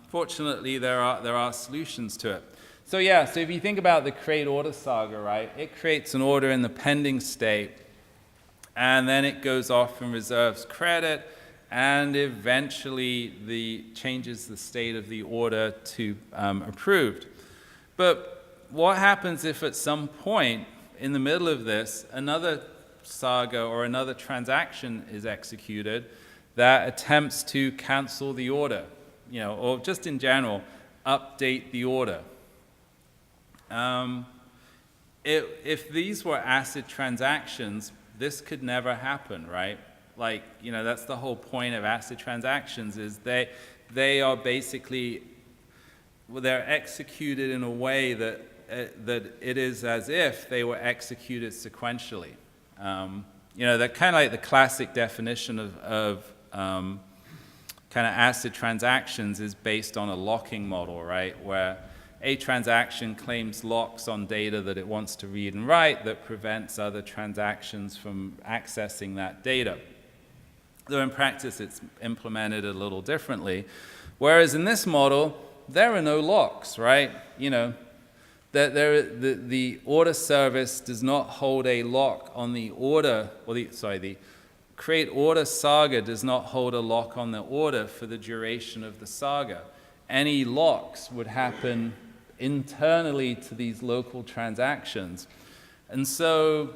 Fortunately, there are solutions to it. So so if you think about the CreateOrder Saga, right, it creates an order in the pending state, and then it goes off and reserves credit, and eventually changes the state of the order to approved. But what happens if at some point in the middle of this, another Saga or another transaction is executed that attempts to cancel the order, or just in general, update the order? If these were ACID transactions, this could never happen, right? Like, you know, that's the whole point of ACID transactions, is they are basically, well, they're executed in a way that it is as if they were executed sequentially. You know, that kind of like the classic definition of kind of ACID transactions is based on a locking model, right? Where a transaction claims locks on data that it wants to read and write that prevents other transactions from accessing that data. Though in practice it's implemented a little differently. Whereas in this model, there are no locks, right? You know, the order service does not hold a lock on the order, or the CreateOrder Saga does not hold a lock on the order for the duration of the saga. Any locks would happen internally to these local transactions. And so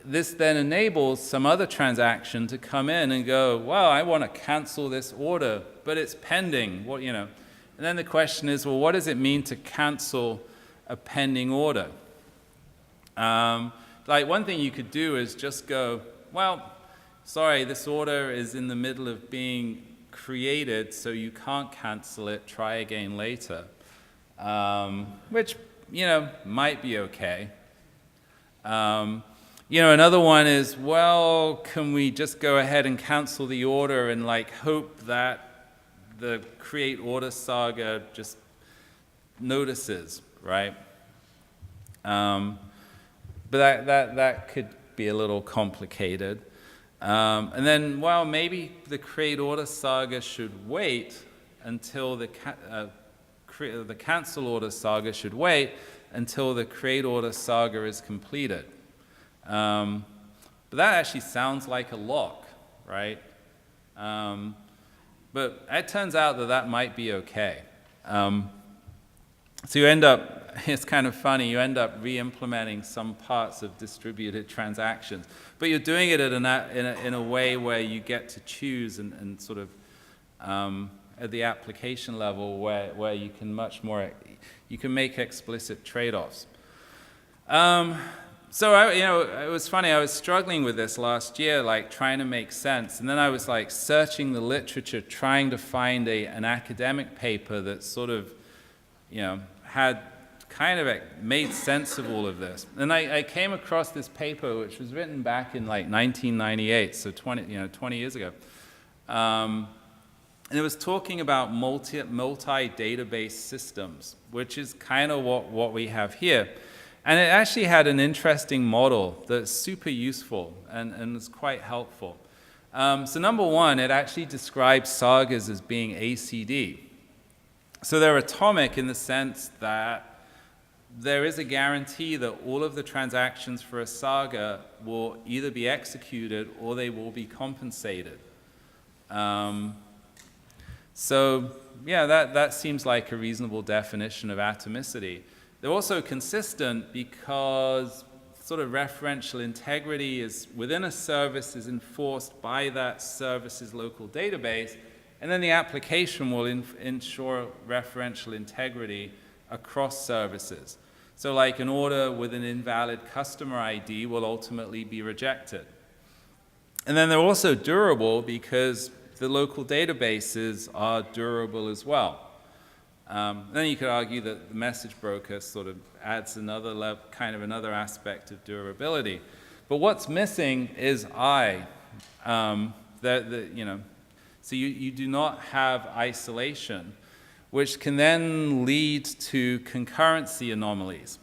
this then enables some other transaction to come in and go, well, I want to cancel this order, but it's pending. What, you know? And then the question is, well, what does it mean to cancel a pending order? Like one thing you could do is just go, well, sorry, this order is in the middle of being created, so you can't cancel it, try again later. Which, you know, might be okay. You know, another one is, well, can we just go ahead and cancel the order and like hope that the CreateOrder Saga just notices, right? But that could be a little complicated. And then, well, maybe the CreateOrder Saga should wait until the cancel order saga should wait until the CreateOrder Saga is completed. But that actually sounds like a lock, right? But it turns out that that might be okay. So you end up, it's kind of funny, you end up re-implementing some parts of distributed transactions. But you're doing it in a way where you get to choose and sort of at the application level where you can you can make explicit trade-offs. So you know, it was funny, I was struggling with this last year, like trying to make sense. And then I was like searching the literature, trying to find an academic paper that sort of, you know, had kind of made sense of all of this. And I came across this paper, which was written back in like 1998, so 20 years ago. And it was talking about multi-database systems, which is kind of what we have here. And it actually had an interesting model that's super useful and is quite helpful. So number one, it actually describes sagas as being ACD. So they're atomic in the sense that there is a guarantee that all of the transactions for a saga will either be executed or they will be compensated. So yeah, that seems like a reasonable definition of atomicity. They're also consistent because sort of referential integrity is within a service is enforced by that service's local database, and then the application will ensure referential integrity across services. So like an order with an invalid customer ID will ultimately be rejected. And then they're also durable because the local databases are durable as well. Then you could argue that the message broker sort of adds another kind of another aspect of durability. But what's missing is I. You know, so you do not have isolation, which can then lead to concurrency anomalies.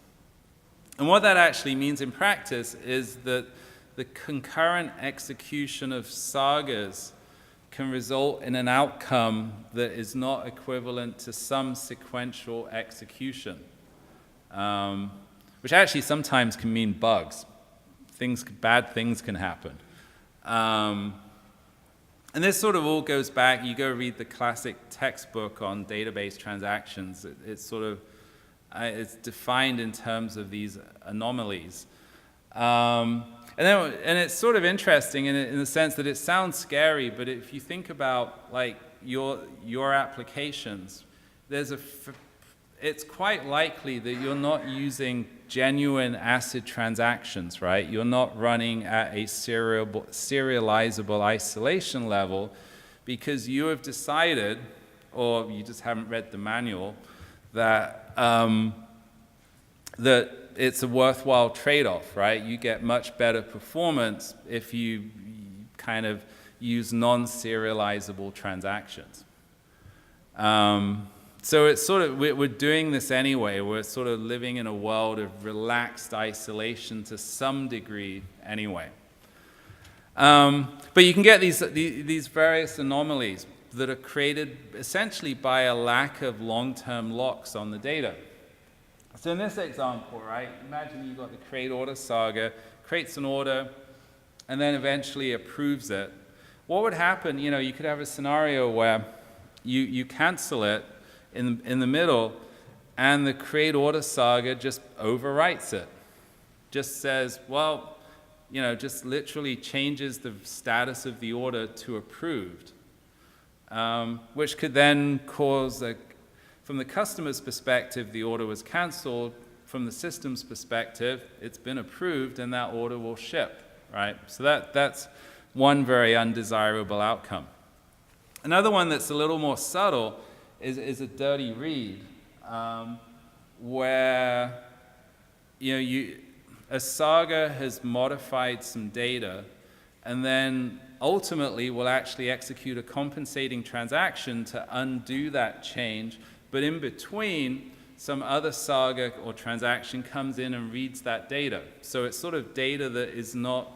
And what that actually means in practice is that the concurrent execution of sagas can result in an outcome that is not equivalent to some sequential execution, which actually sometimes can mean bugs. Bad things can happen. And this sort of all goes back, you go read the classic textbook on database transactions. It's sort of, it's defined in terms of these anomalies. And it's sort of interesting in the sense that it sounds scary, but if you think about like your applications, it's quite likely that you're not using genuine ACID transactions, right? You're not running at a serializable isolation level because you have decided, or you just haven't read the manual, that, that it's a worthwhile trade-off, right? You get much better performance if you kind of use non-serializable transactions. So it's sort of, we're doing this anyway. We're sort of living in a world of relaxed isolation to some degree anyway. But you can get these various anomalies that are created essentially by a lack of long-term locks on the data. So in this example, right, imagine you've got the CreateOrder Saga, creates an order, and then eventually approves it. What would happen, you know, you could have a scenario where you cancel it in the middle, and the CreateOrder Saga just overwrites it. Just says, well, you know, just literally changes the status of the order to approved, which could then cause, from the customer's perspective, the order was canceled. From the system's perspective, it's been approved, and that order will ship, right? So that's one very undesirable outcome. Another one that's a little more subtle is a dirty read, where a Saga has modified some data, and then ultimately will actually execute a compensating transaction to undo that change, but in between, some other Saga or transaction comes in and reads that data. So it's sort of data that is not,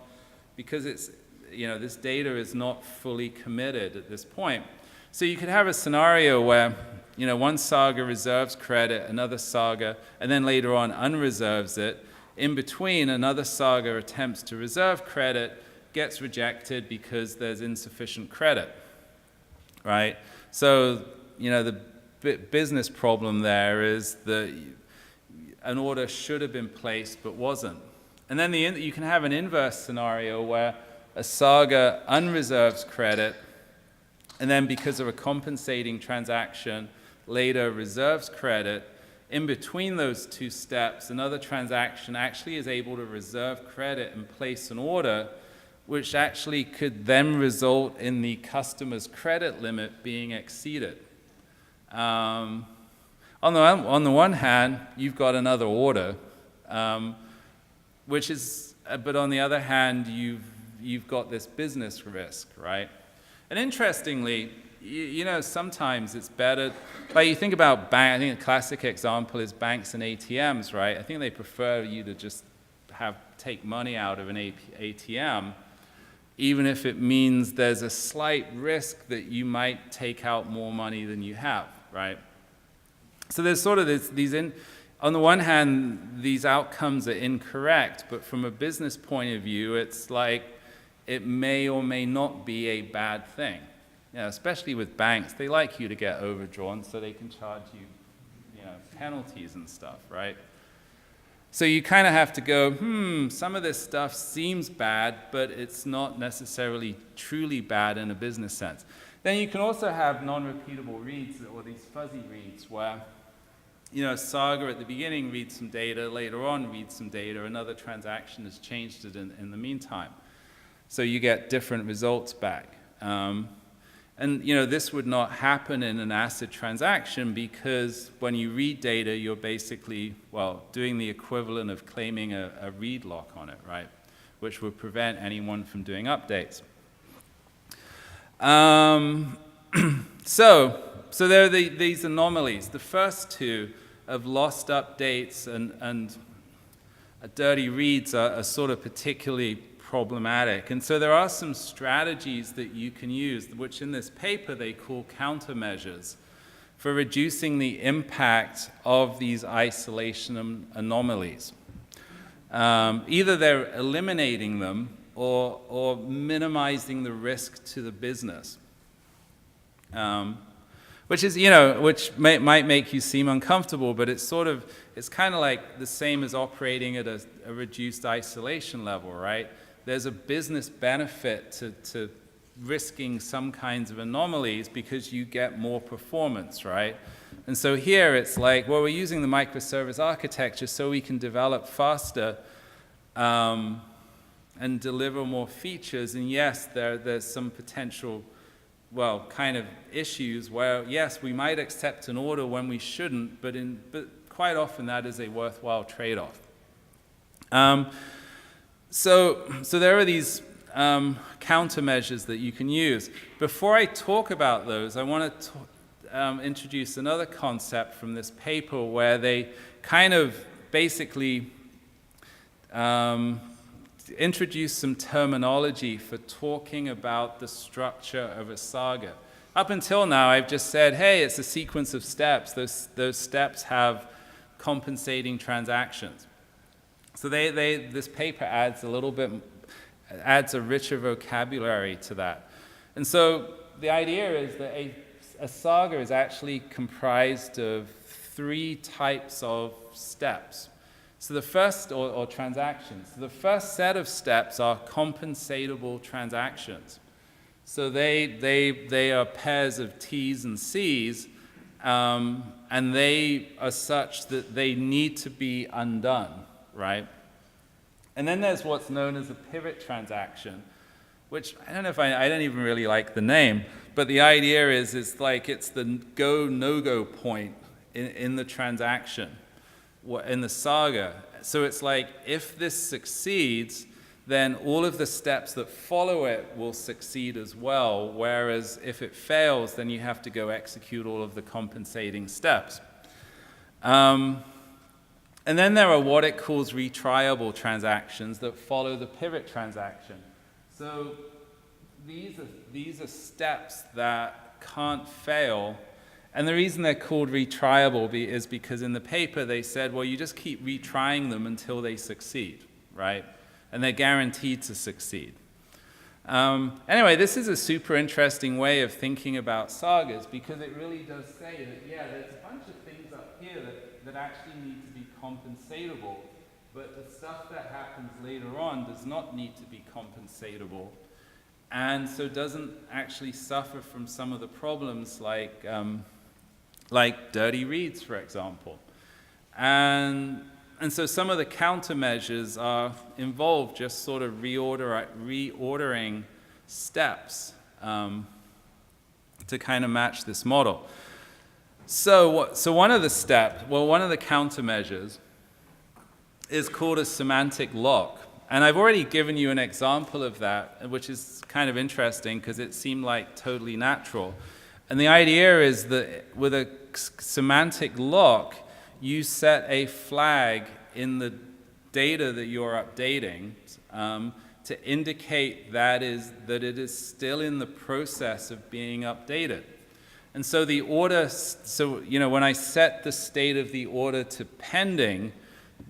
because it's, this data is not fully committed at this point. So you could have a scenario where, one Saga reserves credit, another Saga, and then later on unreserves it. In between, another Saga attempts to reserve credit, gets rejected because there's insufficient credit, right? So, the business problem there is that an order should have been placed but wasn't. And then you can have an inverse scenario where a Saga unreserves credit, and then because of a compensating transaction, later reserves credit. In between those two steps, another transaction actually is able to reserve credit and place an order, which actually could then result in the customer's credit limit being exceeded. On the one hand, you've got another order, but on the other hand, you've got this business risk, right? And interestingly, sometimes it's better, like you think about I think a classic example is banks and ATMs, right? I think they prefer you to just take money out of an ATM, even if it means there's a slight risk that you might take out more money than you have, right? So there's sort of on the one hand, these outcomes are incorrect, but from a business point of view, it's like it may or may not be a bad thing. Especially with banks, they like you to get overdrawn so they can charge you, penalties and stuff, right? So you kind of have to go, some of this stuff seems bad, but it's not necessarily truly bad in a business sense. Then you can also have non-repeatable reads, or these fuzzy reads, where Saga at the beginning reads some data, later on reads some data, another transaction has changed it in the meantime. So you get different results back. And this would not happen in an ACID transaction because when you read data, you're basically, doing the equivalent of claiming a read lock on it, right? Which would prevent anyone from doing updates. So there are these anomalies. The first two of lost updates and dirty reads are sort of particularly problematic. And so there are some strategies that you can use, which in this paper they call countermeasures, for reducing the impact of these isolation anomalies. Either they're eliminating them or minimizing the risk to the business. Which is, which might make you seem uncomfortable, but it's kind of like the same as operating at a reduced isolation level, right? There's a business benefit to risking some kinds of anomalies because you get more performance, right? And so here it's like, well, we're using the microservice architecture so we can develop faster and deliver more features. And yes, there's some potential, well, kind of issues where, yes, we might accept an order when we shouldn't, but quite often that is a worthwhile trade-off. So there are these countermeasures that you can use. Before I talk about those, I want to introduce another concept from this paper where they kind of basically introduce some terminology for talking about the structure of a saga. Up until now, I've just said, hey, it's a sequence of steps. Those steps have compensating transactions. So this paper adds a richer vocabulary to that. And so the idea is that a saga is actually comprised of 3 types of steps. So the first, or transactions. So the first set of steps are compensatable transactions. So they are pairs of T's and C's, and they are such that they need to be undone, right? And then there's what's known as a pivot transaction, which I don't know if I don't even really like the name, but the idea is it's like it's the go, no-go point in the transaction, in the saga. So it's like if this succeeds, then all of the steps that follow it will succeed as well, whereas if it fails, then you have to go execute all of the compensating steps. And then there are what it calls retriable transactions that follow the pivot transaction. So these are steps that can't fail. And the reason they're called retriable is because in the paper they said, well, you just keep retrying them until they succeed, right? And they're guaranteed to succeed. Anyway, this is a super interesting way of thinking about sagas because it really does say that, yeah, there's a bunch of things up here that actually need to be compensatable, but the stuff that happens later on does not need to be compensatable, and so doesn't actually suffer from some of the problems like dirty reads, for example. And so some of the countermeasures are involved just sort of reordering steps to kind of match this model. So one of the countermeasures is called a semantic lock. And I've already given you an example of that, which is kind of interesting because it seemed like totally natural. And the idea is that with a semantic lock, you set a flag in the data that you're updating to indicate that it is still in the process of being updated. And so the order, when I set the state of the order to pending,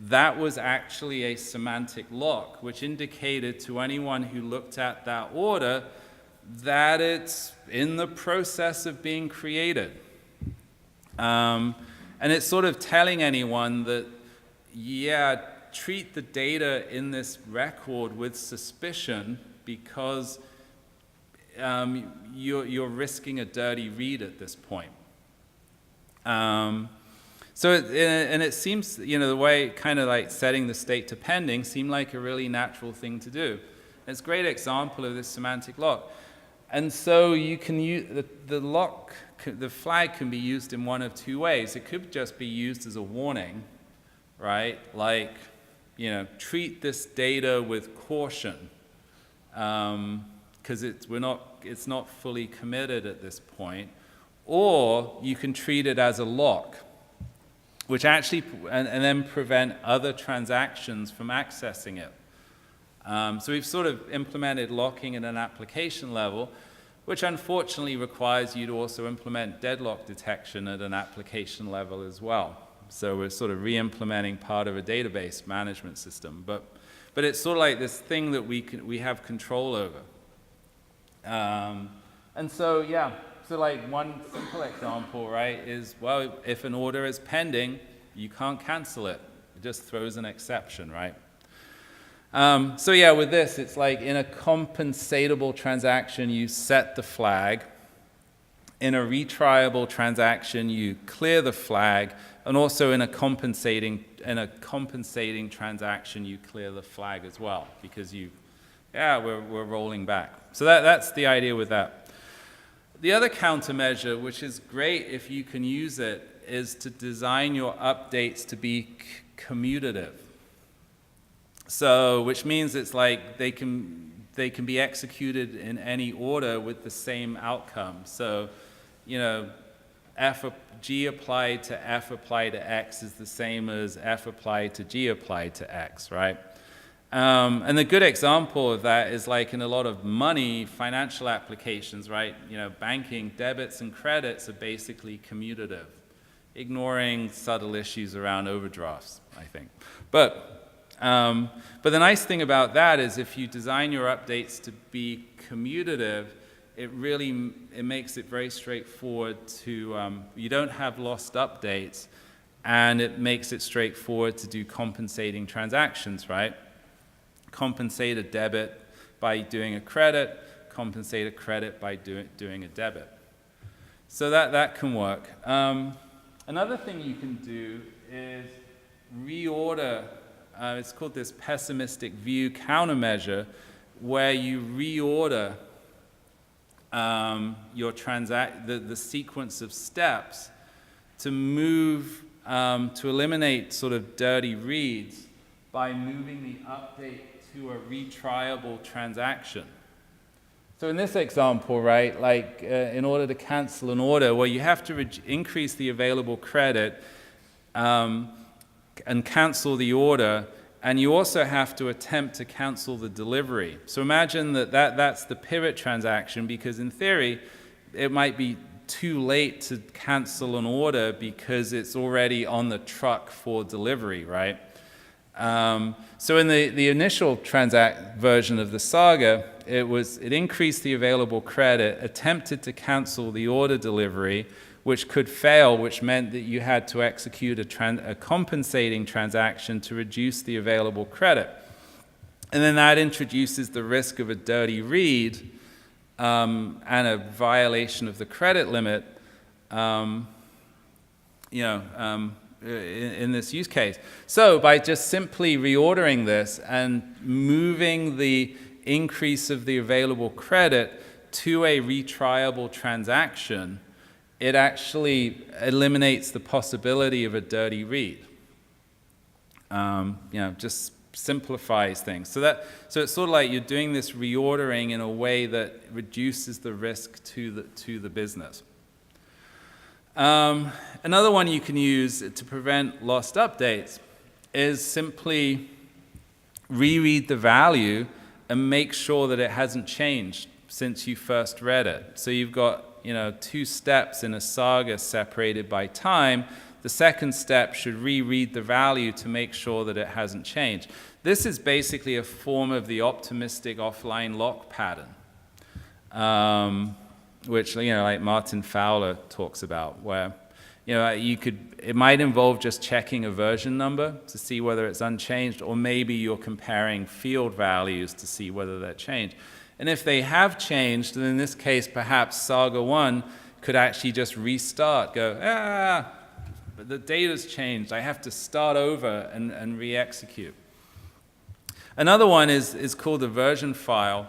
that was actually a semantic lock, which indicated to anyone who looked at that order that it's in the process of being created. And it's sort of telling anyone that, yeah, treat the data in this record with suspicion because you're risking a dirty read at this point. And it seems, the way kind of like setting the state to pending seemed like a really natural thing to do. It's a great example of this semantic lock. And so you can use the flag can be used in one of 2 ways. It could just be used as a warning, right? Like, treat this data with caution, because it's not fully committed at this point. Or you can treat it as a lock, which actually, and then prevent other transactions from accessing it. So we've sort of implemented locking at an application level, which unfortunately requires you to also implement deadlock detection at an application level as well. So we're sort of re-implementing part of a database management system. But it's sort of like this thing that we have control over. And so, yeah, so like one simple example, right, is, well, if an order is pending, you can't cancel it. It just throws an exception, right? So yeah, with this, it's like in a compensatable transaction, you set the flag, In a retriable transaction, you clear the flag, and also in a compensating transaction, you clear the flag as well, because we're rolling back. So that's the idea with that. The other countermeasure, which is great if you can use it, is to design your updates to be commutative. So, which means it's like they can be executed in any order with the same outcome. So, G applied to F applied to X is the same as F applied to G applied to X, right? And the good example of that is like in a lot of financial applications, right? Banking, debits and credits are basically commutative, ignoring subtle issues around overdrafts, I think. But the nice thing about that is if you design your updates to be commutative, it makes it very straightforward to, you don't have lost updates, and it makes it straightforward to do compensating transactions, right? Compensate a debit by doing a credit, compensate a credit by doing a debit. So that can work. Another thing you can do is reorder. It's called this pessimistic view countermeasure, where you reorder the sequence of steps to move, to eliminate sort of dirty reads by moving the update to a retriable transaction. So in this example, right, like in order to cancel an order, well, you have to increase the available credit and cancel the order, and you also have to attempt to cancel the delivery. So imagine that's the pivot transaction, because in theory, it might be too late to cancel an order because it's already on the truck for delivery, right? So in the initial version of the Saga, it increased the available credit, attempted to cancel the order delivery, which could fail, which meant that you had to execute a compensating transaction to reduce the available credit. And then that introduces the risk of a dirty read and a violation of the credit limit, in this use case. So by just simply reordering this and moving the increase of the available credit to a retriable transaction, it actually eliminates the possibility of a dirty read. Just simplifies things. So it's sort of like you're doing this reordering in a way that reduces the risk to the business. Another one you can use to prevent lost updates is simply reread the value and make sure that it hasn't changed since you first read it. So you've got two steps in a saga separated by time. The second step should reread the value to make sure that it hasn't changed. This is basically a form of the optimistic offline lock pattern, which like Martin Fowler talks about, where it might involve just checking a version number to see whether it's unchanged, or maybe you're comparing field values to see whether they're changed. And if they have changed, then in this case, perhaps Saga 1 could actually just restart, go, but the data's changed, I have to start over and re-execute. Another one is called a version file,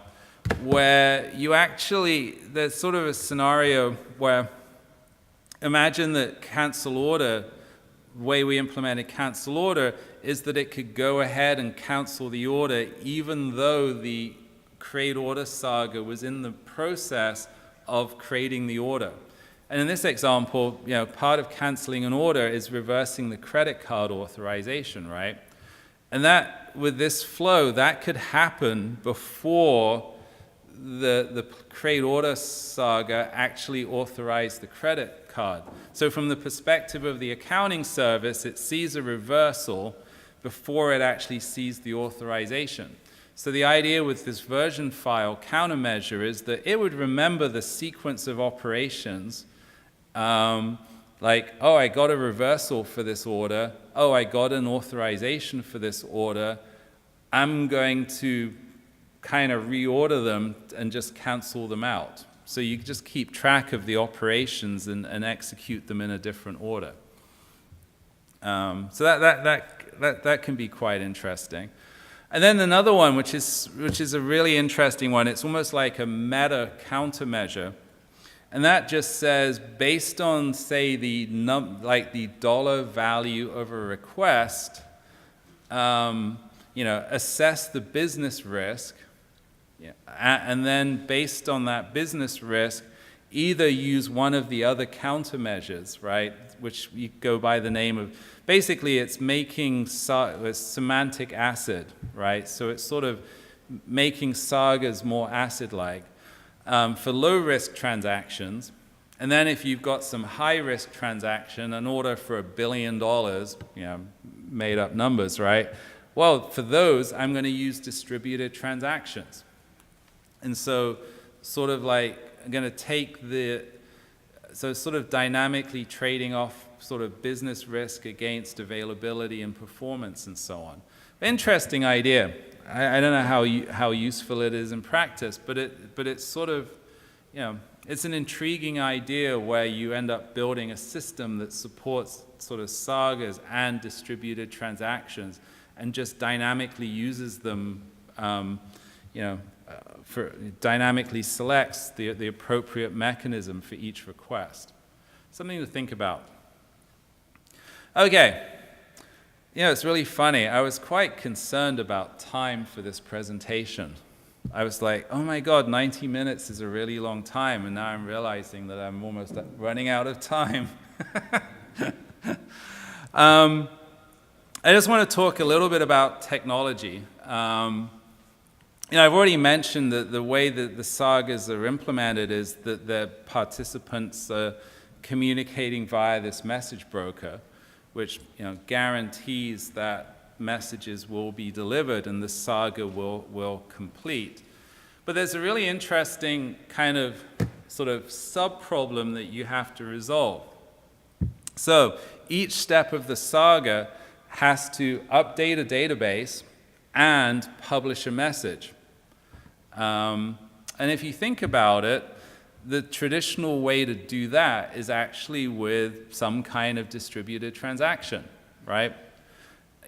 where there's sort of a scenario where, imagine that cancel order, the way we implemented cancel order is that it could go ahead and cancel the order even though the CreateOrder Saga was in the process of creating the order. And in this example, part of canceling an order is reversing the credit card authorization, right? And that, with this flow, that could happen before the CreateOrder Saga actually authorized the credit card. So from the perspective of the accounting service, it sees a reversal before it actually sees the authorization. So the idea with this version file countermeasure is that it would remember the sequence of operations, like, oh, I got a reversal for this order. Oh, I got an authorization for this order. I'm going to kind of reorder them and just cancel them out. So you just keep track of the operations and execute them in a different order. So that can be quite interesting. And then another one, which is a really interesting one, it's almost like a meta countermeasure. And that just says, based on, say, the dollar value of a request, assess the business risk, and then based on that business risk, either use one of the other countermeasures, right, which you go by the name of, basically it's making semantic acid, right? So it's sort of making sagas more acid-like for low-risk transactions. And then if you've got some high-risk transaction, an order for $1 billion, made up numbers, right? Well, for those, I'm going to use distributed transactions. And so sort of like, I'm going to take so sort of dynamically trading off sort of business risk against availability and performance and so on. Interesting idea. I don't know how useful it is in practice, but it's sort of, it's an intriguing idea where you end up building a system that supports sort of sagas and distributed transactions and just dynamically uses them, dynamically selects the appropriate mechanism for each request. Something to think about. Okay. It's really funny. I was quite concerned about time for this presentation. I was like, oh my God, 90 minutes is a really long time, and now I'm realizing that I'm almost running out of time. I just want to talk a little bit about technology. I've already mentioned that the way that the sagas are implemented is that the participants are communicating via this message broker, which guarantees that messages will be delivered and the saga will complete. But there's a really interesting kind of sort of sub-problem that you have to resolve. So each step of the saga has to update a database and publish a message. And if you think about it, the traditional way to do that is actually with some kind of distributed transaction, right?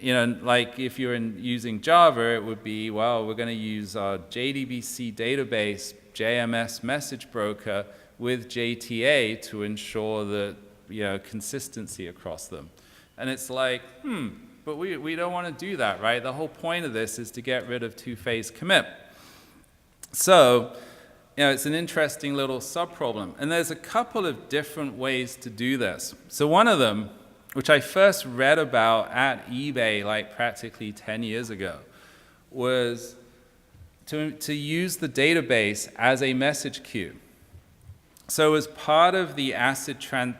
Like if you're using Java, it would be, well, we're going to use our JDBC database, JMS message broker with JTA to ensure that, consistency across them. And it's like, but we don't want to do that, right? The whole point of this is to get rid of two-phase commit. So, it's an interesting little sub-problem. And there's a couple of different ways to do this. So one of them, which I first read about at eBay like practically 10 years ago, was to use the database as a message queue. So as part of the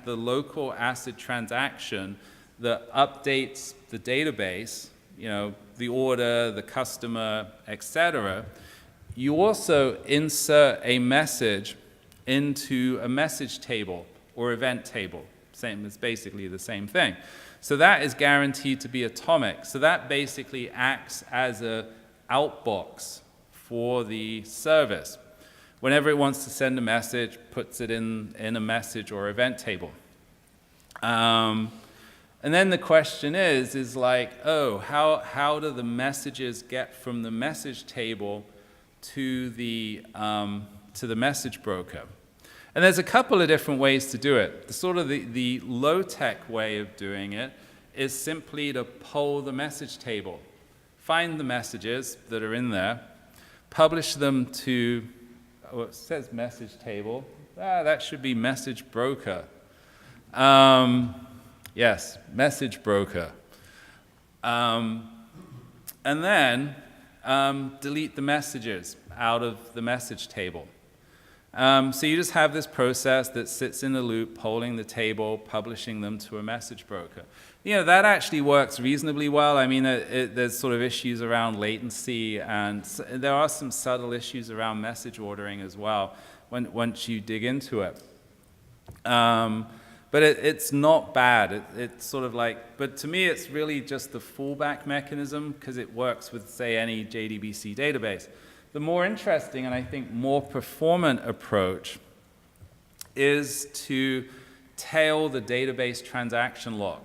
local ACID transaction that updates the database, the order, the customer, etc., you also insert a message into a message table or event table. It's basically the same thing. So that is guaranteed to be atomic. So that basically acts as an outbox for the service. Whenever it wants to send a message, puts it in a message or event table. And then the question is like, oh, how do the messages get from the message table to the message broker? And there's a couple of different ways to do it. The low-tech way of doing it is simply to poll the message table, find the messages that are in there, publish them to, it says message table. That should be message broker. Yes, message broker. And then delete the messages out of the message table. So you just have this process that sits in the loop, polling the table, publishing them to a message broker. That actually works reasonably well. I mean, there's sort of issues around latency, and there are some subtle issues around message ordering as well once you dig into it. But it's not bad. It's sort of like, but to me, it's really just the fallback mechanism because it works with, say, any JDBC database. The more interesting and I think more performant approach is to tail the database transaction log.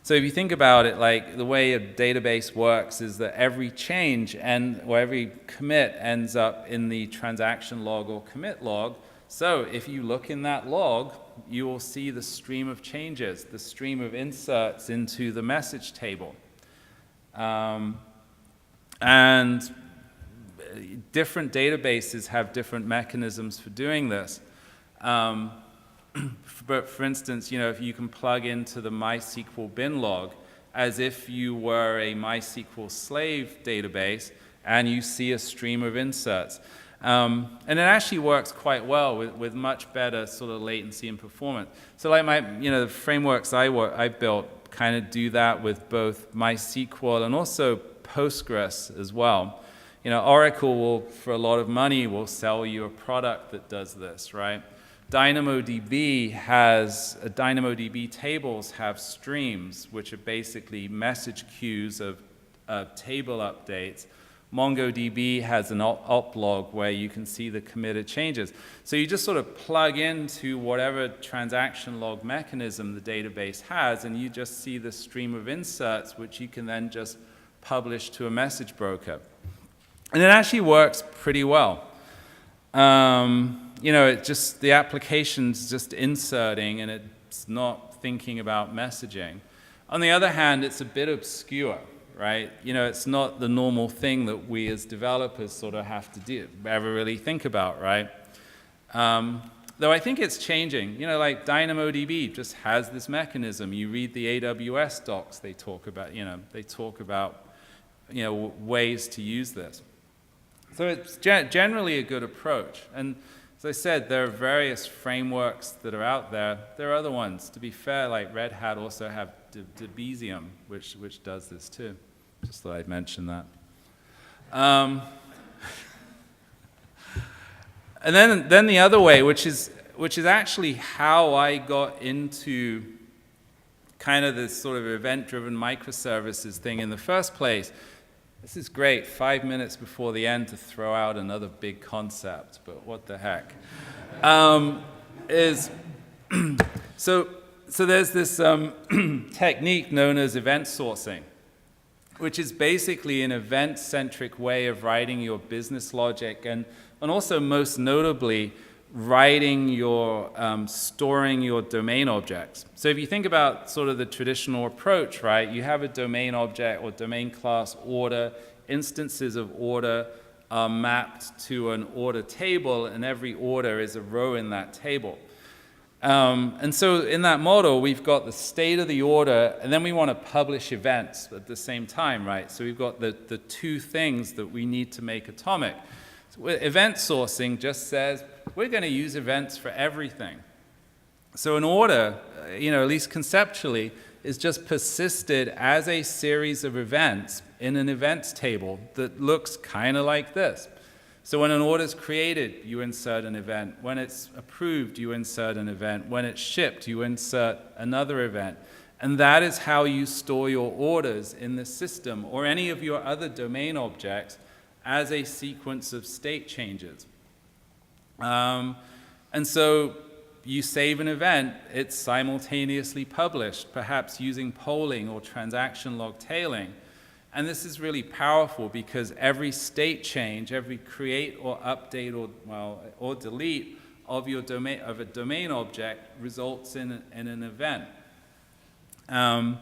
So if you think about it, like the way a database works is that every change or every commit ends up in the transaction log or commit log. So if you look in that log, you will see the stream of changes, the stream of inserts into the message table. And different databases have different mechanisms for doing this. But for instance, if you can plug into the MySQL bin log as if you were a MySQL slave database and you see a stream of inserts. And it actually works quite well with much better sort of latency and performance. So like the frameworks I built kind of do that with both MySQL and also Postgres as well. Oracle will, for a lot of money, will sell you a product that does this, right? DynamoDB tables have streams, which are basically message queues of table updates. MongoDB has an op log where you can see the committed changes. So you just sort of plug into whatever transaction log mechanism the database has, and you just see the stream of inserts, which you can then just publish to a message broker. And it actually works pretty well. The application's just inserting and it's not thinking about messaging. On the other hand, it's a bit obscure, right? It's not the normal thing that we as developers sort of have to ever really think about, right? Though I think it's changing. Like DynamoDB just has this mechanism. You read the AWS docs, they talk about ways to use this. So it's generally a good approach. And as I said, there are various frameworks that are out there. There are other ones. To be fair, like Red Hat also have Debezium, which does this too. Just thought I'd mention that. And then the other way, which is actually how I got into kind of this sort of event-driven microservices thing in the first place. This is great, 5 minutes before the end to throw out another big concept, but what the heck. So there's this technique known as event sourcing, which is basically an event-centric way of writing your business logic and also most notably writing storing your domain objects. So if you think about sort of the traditional approach, right, you have a domain object or domain class order, instances of order are mapped to an order table, and every order is a row in that table. And so in that model, we've got the state of the order, and then we want to publish events at the same time, right? So we've got the two things that we need to make atomic. So event sourcing just says, we're going to use events for everything. So an order, at least conceptually, is just persisted as a series of events in an events table that looks kind of like this. So when an order is created, you insert an event. When it's approved, you insert an event. When it's shipped, you insert another event. And that is how you store your orders in the system or any of your other domain objects as a sequence of state changes. And so you save an event, it's simultaneously published, perhaps using polling or transaction log tailing. And this is really powerful because every state change, every create or update or delete of a domain object results in an event. And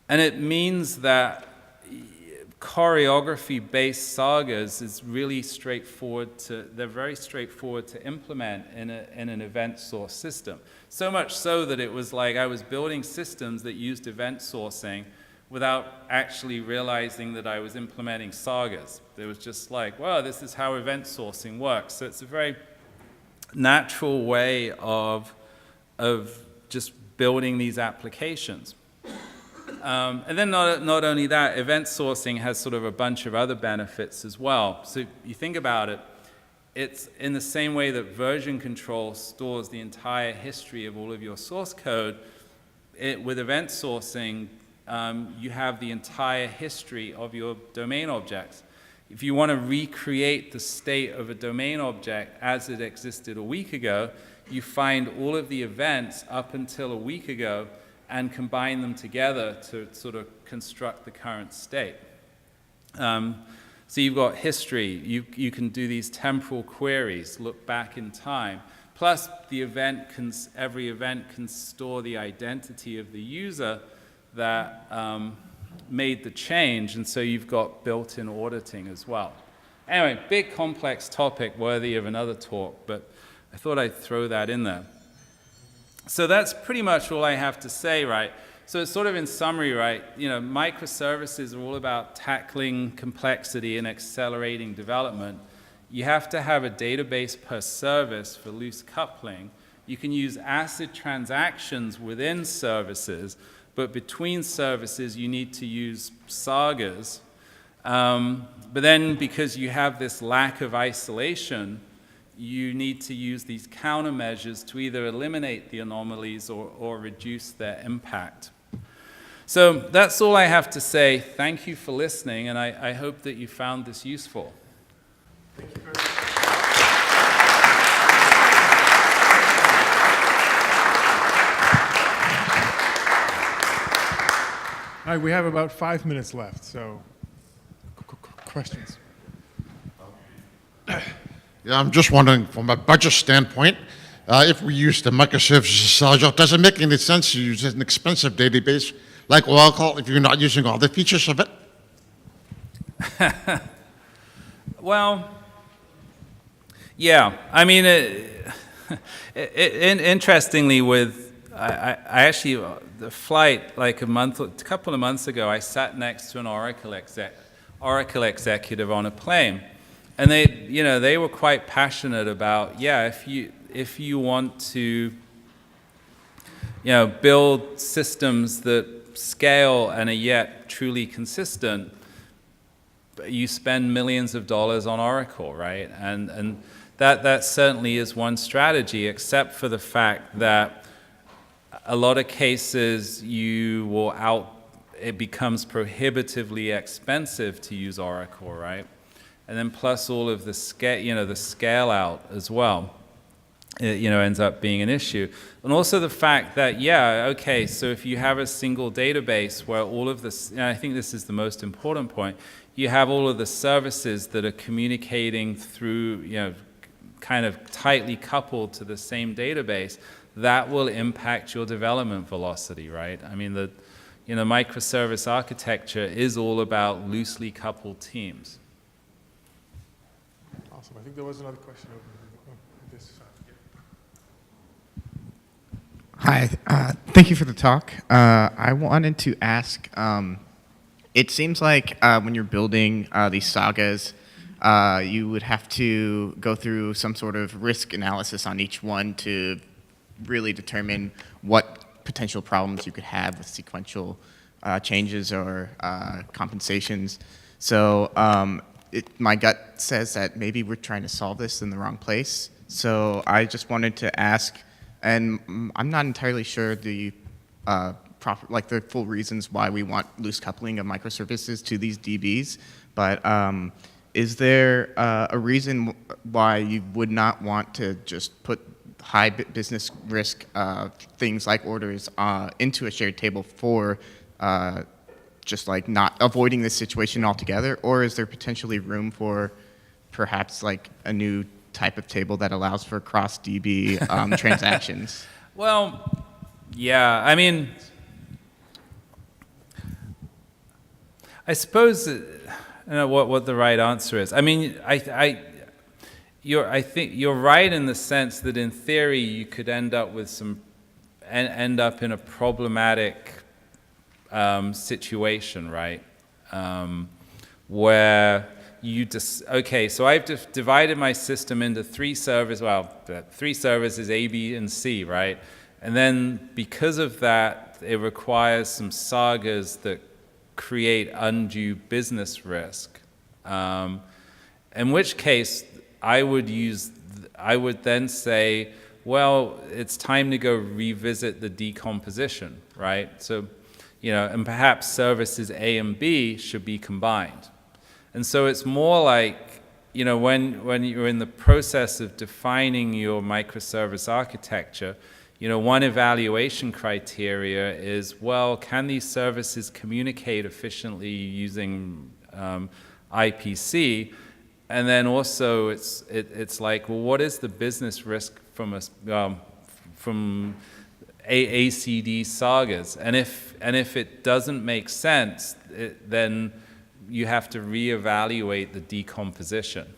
it means that choreography-based sagas is really straightforward they're very straightforward to implement in an event source system. So much so that it was like I was building systems that used event sourcing without actually realizing that I was implementing sagas. It was just like, well, this is how event sourcing works. So it's a very natural way of just building these applications. And then not only that, event sourcing has sort of a bunch of other benefits as well. So you think about it, it's in the same way that version control stores the entire history of all of your source code, with event sourcing, you have the entire history of your domain objects. if you want to recreate the state of a domain object as it existed a week ago, you find all of the events up until a week ago and combine them together to sort of construct the current state. So you've got history. You can do these temporal queries, look back in time. Plus, every event can store the identity of the user that made the change, and so you've got built-in auditing as well. Anyway, big complex topic worthy of another talk, but I thought I'd throw that in there. So that's pretty much all I have to say, right? So it's sort of in summary, right? You know, microservices are all about tackling complexity and accelerating development. You have to have a database per service for loose coupling. You can use ACID transactions within services, but between services, you need to use Sagas. But then because you have this lack of isolation, you need to use these countermeasures to either eliminate the anomalies or reduce their impact. So that's all I have to say. Thank you for listening, and I hope that you found this useful. Thank you very much. All right, we have about 5 minutes left, so questions? Yeah, I'm just wondering, from a budget standpoint, if we use the Microservices Saga, does it make any sense to use an expensive database like Oracle if you're not using all the features of it? Well, yeah. I mean, interestingly, I actually, the flight like a couple of months ago, I sat next to an Oracle executive on a plane, and they were quite passionate about, if you want to, build systems that scale and are yet truly consistent, you spend millions of dollars on Oracle, right? And that certainly is one strategy, except for the fact that a lot of cases it becomes prohibitively expensive to use Oracle, right? And then plus all of the scale out as well, ends up being an issue. And also the fact that, so if you have a single database where all of this, and I think this is the most important point, you have all of the services that are communicating through, kind of tightly coupled to the same database, that will impact your development velocity, right? I mean, the microservice architecture is all about loosely coupled teams. Awesome. I think there was another question over this side. Hi, thank you for the talk. I wanted to ask, it seems like when you're building these sagas, you would have to go through some sort of risk analysis on each one to really determine what potential problems you could have with sequential changes or compensations. So my gut says that maybe we're trying to solve this in the wrong place. So I just wanted to ask, and I'm not entirely sure the the full reasons why we want loose coupling of microservices to these DBs, but is there a reason why you would not want to just put high business risk things like orders into a shared table for just like not avoiding this situation altogether? Or is there potentially room for perhaps like a new type of table that allows for cross DB transactions? Well, yeah, I mean, I suppose I don't know what the right answer is. I mean, I think you're right in the sense that in theory you could end up with end up in a problematic situation, right? Where you so I've divided my system into three servers. Well, three servers is A, B, and C, right? And then because of that, it requires some sagas that create undue business risk. In which case, I would then say, well, it's time to go revisit the decomposition, right? So, and perhaps services A and B should be combined. And so it's more like, you know, when you're in the process of defining your microservice architecture, you know, one evaluation criteria is, well, can these services communicate efficiently using IPC? And then also it's like, well, what is the business risk from ACD Sagas? And if it doesn't make sense, then you have to reevaluate the decomposition.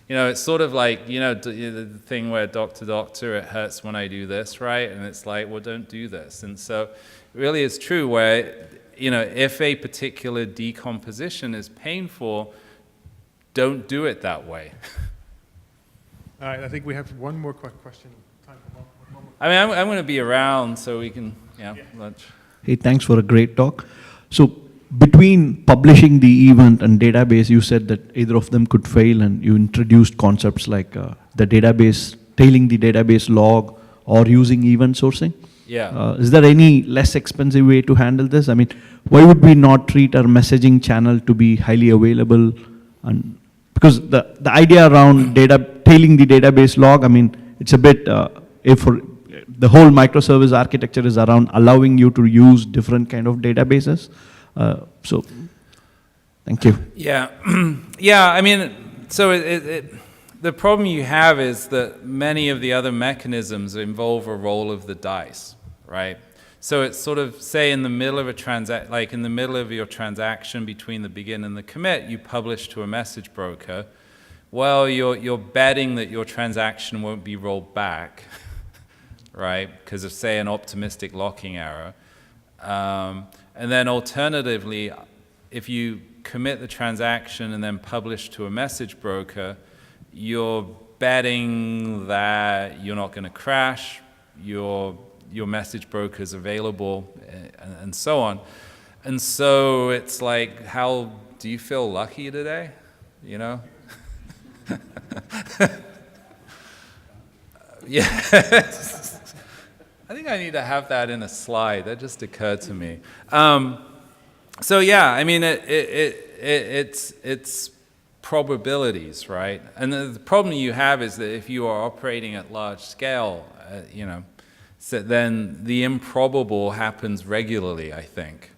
You know, it's sort of like, you know, the thing where doctor, it hurts when I do this, right? And it's like, well, don't do this. And so really it's true where, you know, if a particular decomposition is painful, don't do it that way. All right, I think we have one more question. Time for one more. I mean, I'm going to be around so we can, lunch. Hey, thanks for a great talk. So between publishing the event and database, you said that either of them could fail, and you introduced concepts like the database, tailing the database log, or using event sourcing. Yeah. Is there any less expensive way to handle this? I mean, why would we not treat our messaging channel to be highly available? And because the idea around tailing the database log, I mean, it's a bit, if the whole microservice architecture is around allowing you to use different kind of databases. So, thank you. Yeah, yeah. I mean, so the problem you have is that many of the other mechanisms involve a roll of the dice, right? So it's sort of, say, in the middle of like in the middle of your transaction between the begin and the commit, you publish to a message broker. Well, you're betting that your transaction won't be rolled back, right? Because of, say, an optimistic locking error. And then alternatively, if you commit the transaction and then publish to a message broker, you're betting that you're not going to crash, your message broker is available, and so on. And so it's like, how do you feel lucky today? You know? Yeah. I think I need to have that in a slide. That just occurred to me. So yeah, I mean, it's probabilities, right? And the problem you have is that if you are operating at large scale, you know, so then the improbable happens regularly, I think.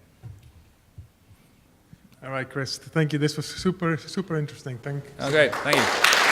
All right, Chris, thank you. This was super, super interesting. Okay, thank you.